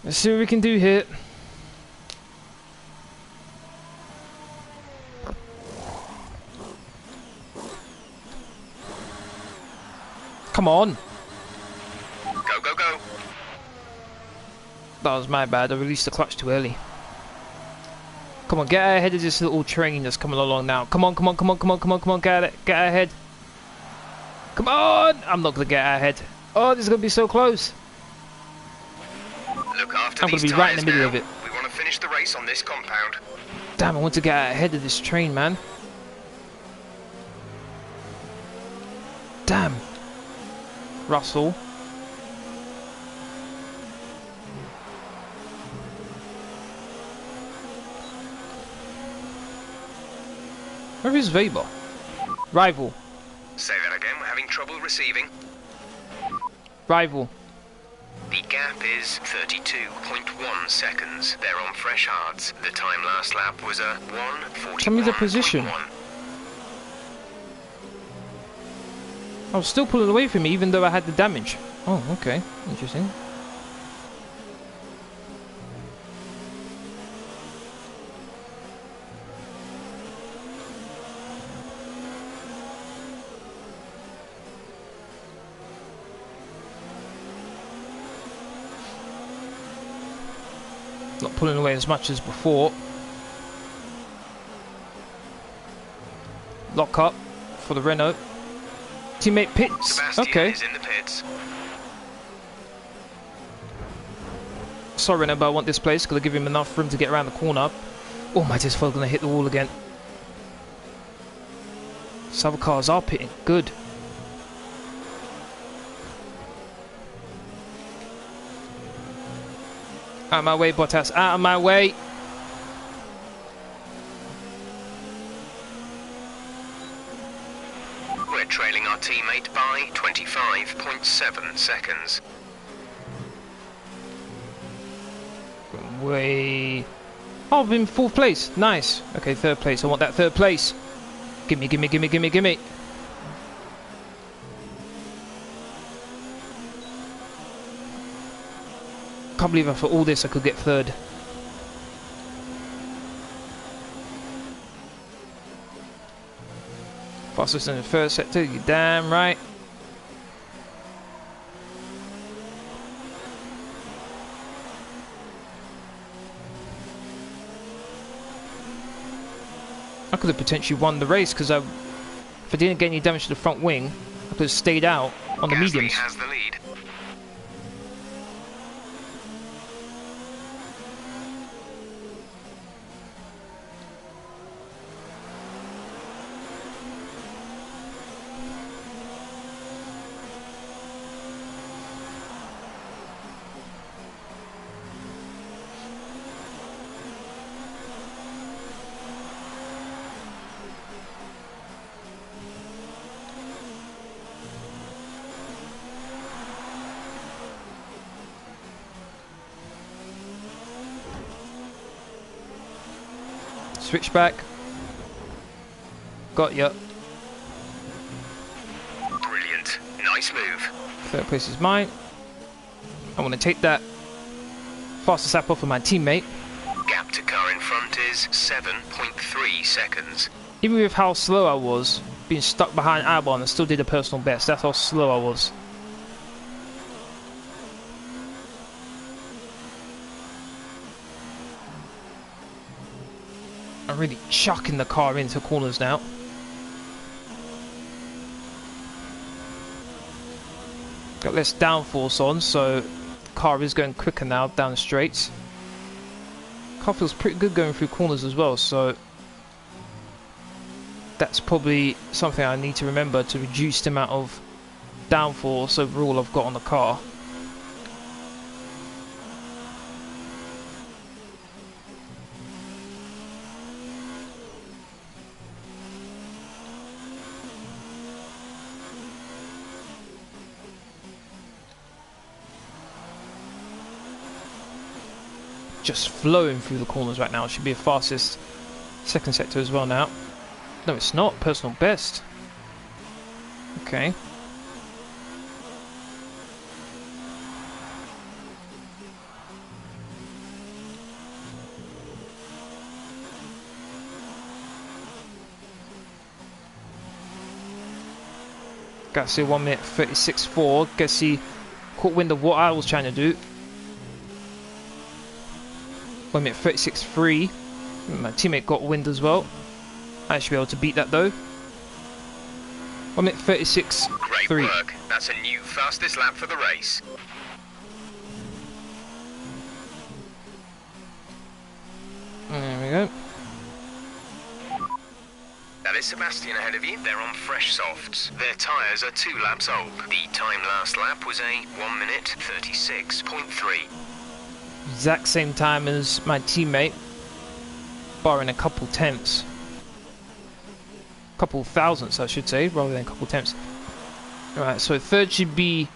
Let's see what we can do here. Come on. Go, go, go. That was my bad. I released the clutch too early. Come on, get ahead of this little train that's coming along now. Come on, come on, come on, come on, come on, come on, get ahead. Come on! I'm not going to get ahead. Oh, this is going to be so close. Look after I'm going to be right in the middle of it. We want to finish the race on this compound. Damn, I want to get ahead of this train, man. Damn. Russell. Where is Weber? Rival. Say that again, we're having trouble receiving. Rival. The gap is 32.1 seconds. They're on fresh hards. The time last lap was a 1:41.1. Tell me the position. I was still pulling away from me even though I had the damage. Oh, okay. Interesting. Not pulling away as much as before. Lock up for the Renault. Teammate pits. Sebastian Okay. is in the pits. Sorry, Renault, but I want this place because I give him enough room to get around the corner. Oh, my disc is going to hit the wall again. So other cars are pitting. Good. Out of my way, Bottas. Out of my way. We're trailing our teammate by 25.7 seconds. Way. Oh, I'm in fourth place. Nice. Okay, third place. I want that third place. Gimme, gimme, gimme, gimme, gimme. Can't believe after all this I could get third. Fastest in the first sector, you damn right. I could have potentially won the race because if I didn't get any damage to the front wing, I could have stayed out on the Gasly mediums. has the lead. Switch back. Got ya. Brilliant. Nice move. Third place is mine. I want to take that fastest lap off of my teammate. Gap to car in front is 7.3 seconds. Even with how slow I was, being stuck behind Albon, I still did a personal best. That's how slow I was. I'm really chucking the car into corners now. Got less downforce on, so the car is going quicker now down the straights. Car feels pretty good going through corners as well, so that's probably something I need to remember to reduce the amount of downforce overall I've got on the car. Just flowing through the corners right now. Should be the fastest second sector as well now. No, it's not. Personal best. Okay. Got to see 1 minute 36.4. Guess he caught wind of what I was trying to do. 1 minute 36.3. My teammate got wind as well. I should be able to beat that though. 1 minute 36.3. Great work. That's a new fastest lap for the race. There we go. That is Sebastian ahead of you. They're on fresh softs. Their tyres are 2 laps old. The time last lap was a 1 minute 36.3. Exact same time as my teammate, barring a couple tenths. Couple thousandths, I should say, rather than a couple tenths. Alright, so third should be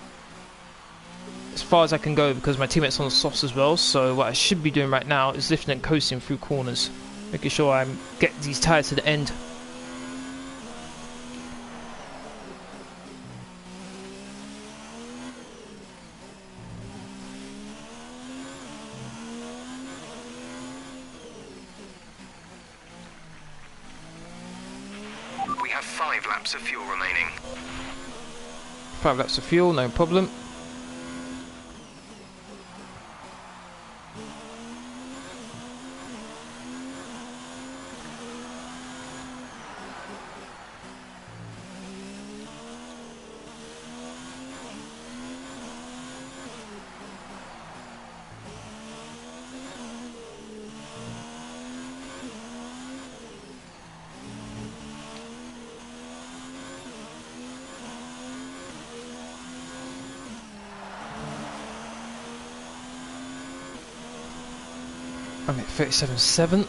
as far as I can go because my teammate's on the softs as well. So what I should be doing right now is lifting and coasting through corners, making sure I get these tyres to the end. We have 5 laps of fuel remaining. 5 laps of fuel, no problem. I'm at 37.7.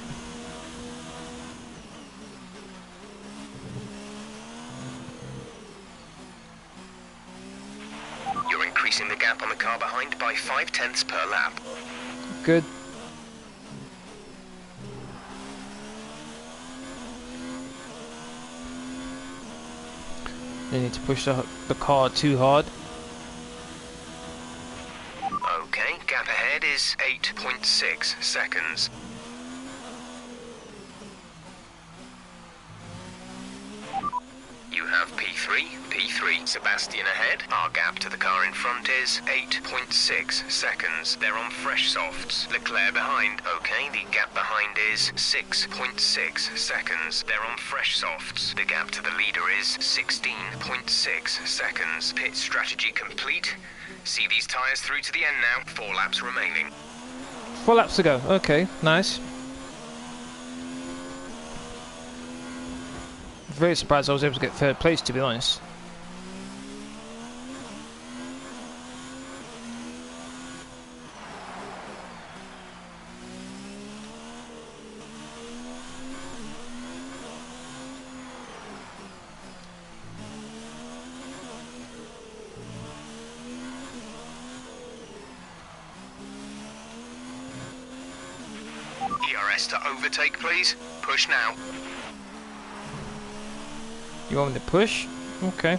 You're increasing the gap on the car behind by 5 tenths per lap. Good. They need to push the car too hard. Okay, gap ahead is 8.6 seconds. You have P3. Sebastian ahead. Our gap to the car in front is 8.6 seconds. They're on fresh softs. Leclerc behind. Okay, the gap behind is 6.6 seconds. They're on fresh softs. The gap to the leader is 16.6 seconds. Pit strategy complete. See these tyres through to the end now. 4 laps remaining. 4 laps to go. Okay, nice. Very surprised I was able to get third place, to be honest. ERS to overtake, please. Push now. You want me to push? Okay.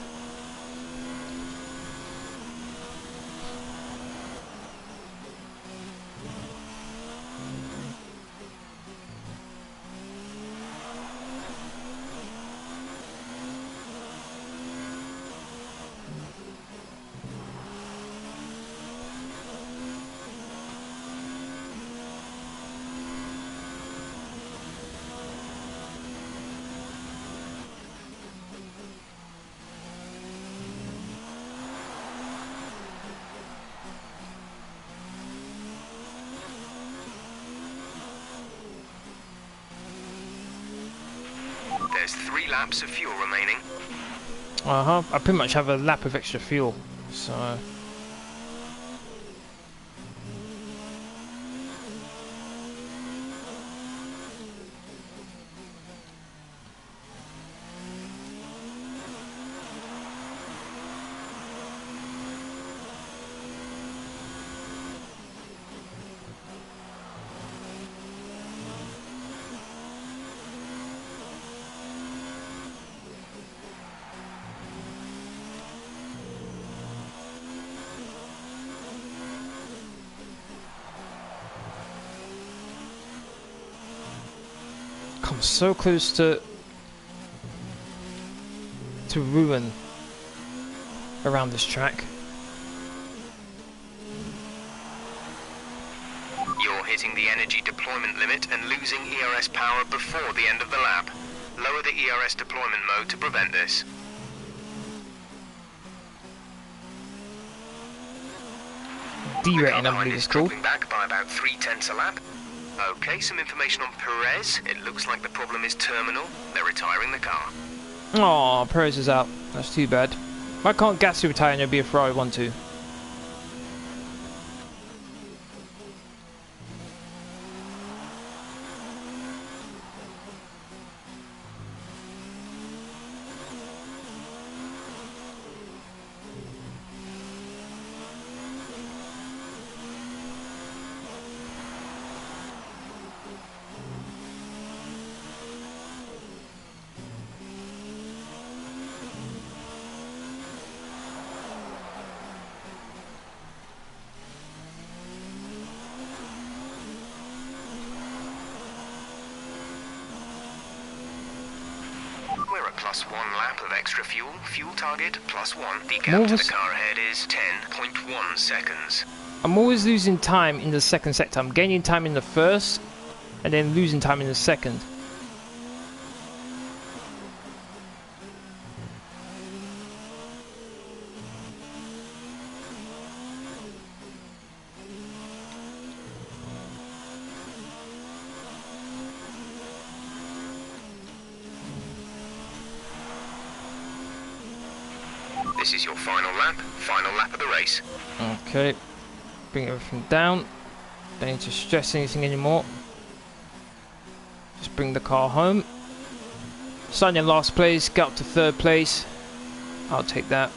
There's 3 laps of fuel remaining. I pretty much have a lap of extra fuel, so... I'm so close to ruin around this track. You're hitting the energy deployment limit and losing ERS power before the end of the lap. Lower the ERS deployment mode to prevent this. D-rating, I believe it's called. Dropping back by about 0.3 a lap. Okay, some information on Perez. It looks like the problem is terminal. They're retiring the car. Oh, Perez is out. That's too bad. Why can't Gasly retire and there'll be a Ferrari 1-2? We're at +1 lap of extra fuel. Fuel target +1. The gap to the car ahead is 10.1 seconds. I'm always losing time in the second sector. I'm gaining time in the first, and then losing time in the second. This is your final lap of the race. Okay, bring everything down. Don't need to stress anything anymore. Just bring the car home. Starting in last place, get up to 3rd place. I'll take that.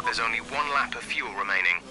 There's only 1 lap of fuel remaining.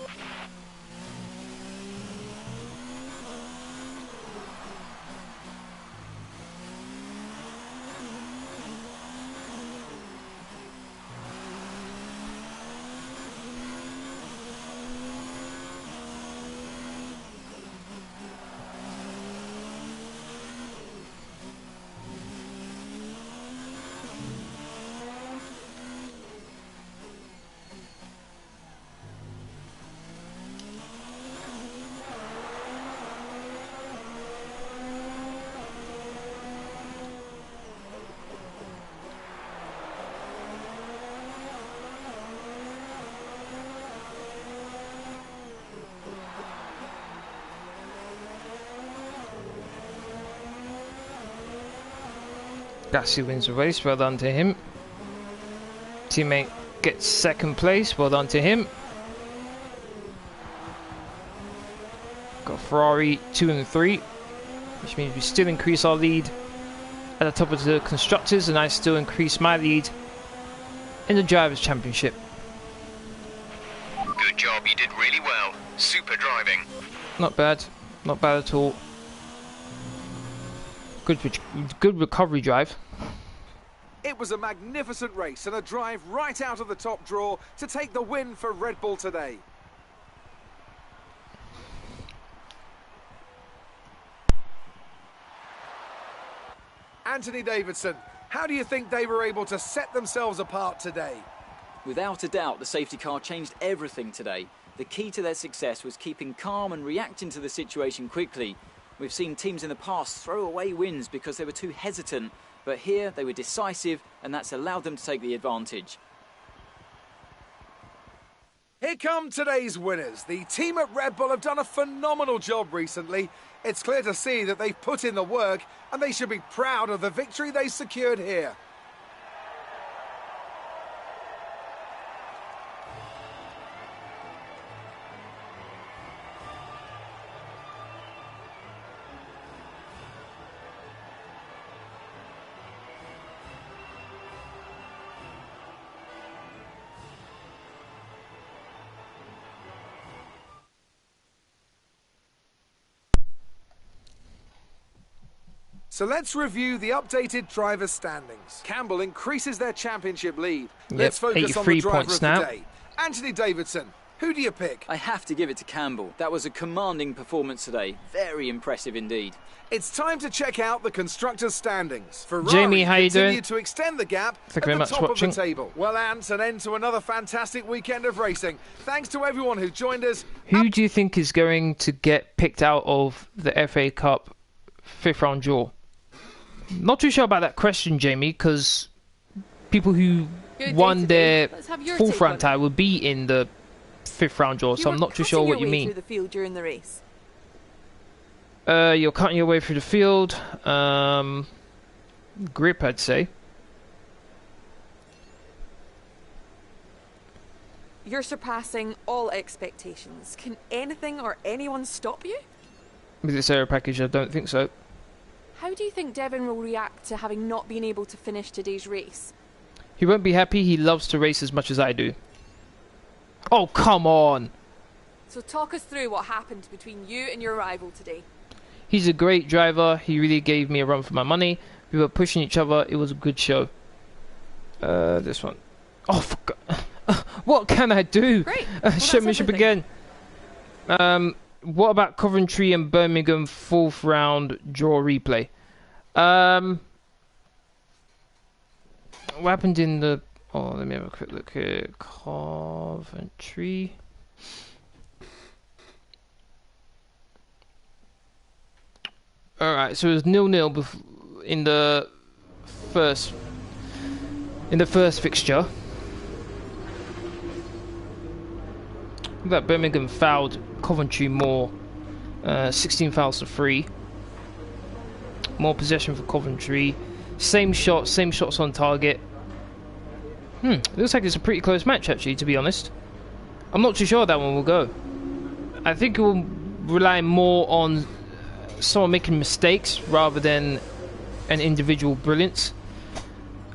Gasly wins the race, well done to him. Teammate gets 2nd place, well done to him. Got Ferrari 2 and 3, which means we still increase our lead at the top of the Constructors, and I still increase my lead in the Drivers' Championship. Good job, you did really well. Super driving. Not bad. Not bad at all. Good recovery drive. It was a magnificent race and a drive right out of the top draw to take the win for Red Bull today. Anthony Davidson, how do you think they were able to set themselves apart today? Without a doubt, the safety car changed everything today. The key to their success was keeping calm and reacting to the situation quickly. We've seen teams in the past throw away wins because they were too hesitant, but here they were decisive, and that's allowed them to take the advantage. Here come today's winners. The team at Red Bull have done a phenomenal job recently. It's clear to see that they've put in the work, and they should be proud of the victory they secured here. So let's review the updated drivers' standings. Campbell increases their championship lead. Yep, Let's focus on the 83 driver points of the now. day. Anthony Davidson, who do you pick? I have to give it to Campbell. That was a commanding performance today. Very impressive indeed. It's time to check out the constructors' standings. Ferrari Jamie, how you continue doing? to extend the gap Thank you at very the much top for of the watching. table. Well, Ant, an end to another fantastic weekend of racing. Thanks to everyone who joined us. Who do you think is going to get picked out of the FA Cup 5th round draw? Not too sure about that question, Jamie, because people who won their 4th round tie will be in the 5th round draw, so I'm not too sure what you mean. Through the field during the race. You're cutting your way through the field. Grip, I'd say. You're surpassing all expectations. Can anything or anyone stop you? With this aero package, I don't think so. How do you think Devon will react to having not been able to finish today's race? He won't be happy. He loves to race as much as I do. Oh, come on! So talk us through what happened between you and your rival today. He's a great driver. He really gave me a run for my money. We were pushing each other. It was a good show. This one. Oh, for God. What can I do? Great. Well, Show me again. What about Coventry and Birmingham 4th round draw replay? What happened in the... Oh, let me have a quick look here. Coventry. Alright, so it was 0-0 in the first fixture. That Birmingham fouled Coventry more. 16 fouls to 3. More possession for Coventry. Same shots on target. Looks like it's a pretty close match, actually, to be honest. I'm not too sure how that one will go. I think it will rely more on someone making mistakes rather than an individual brilliance.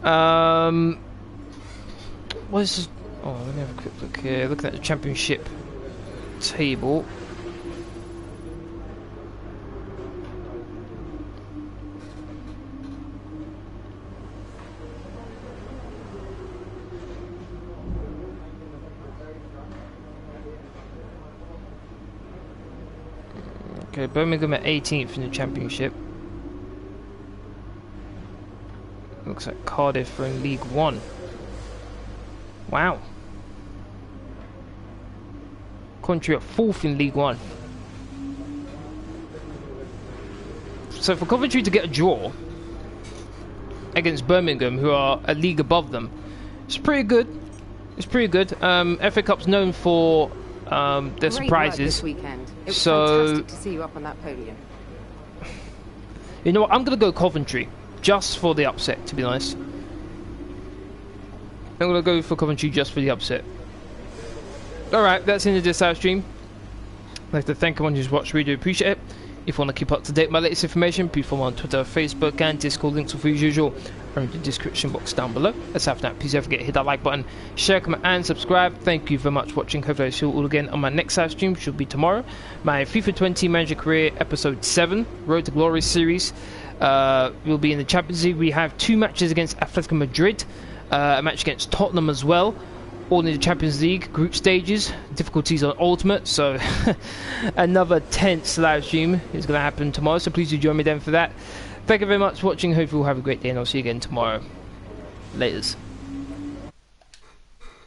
What is this? Oh, let me have a quick look here. Looking at the championship table. Okay, Birmingham at 18th in the championship. Looks like Cardiff are in League One. Wow. Coventry at 4th in League One. So for Coventry to get a draw against Birmingham, who are a league above them, it's pretty good. It's pretty good. FA Cup's known for their surprises. This weekend. It was So fantastic to see you up on that podium. You know what? I'm gonna go Coventry just for the upset. To be honest, I'm gonna go for Coventry just for the upset. All right, that's the end of this live stream. I'd like to thank everyone who's watched. We do appreciate it. If you want to keep up to date with my latest information, please follow me on Twitter, Facebook and Discord. Links are as usual are in the description box down below. Let's have that. Please don't forget to hit that like button, share, comment and subscribe. Thank you very much for watching. Hopefully I see you all again on my next live stream, which will be tomorrow. My FIFA 20 Manager Career Episode 7, Road to Glory series. We'll be in the Champions League. We have 2 matches against Atletico Madrid, a match against Tottenham as well. All in the Champions League group stages. Difficulties on Ultimate, so another tense live stream is going to happen tomorrow, so please do join me then for that. Thank you very much for watching. Hopefully we'll have a great day and I'll see you again tomorrow. Laters.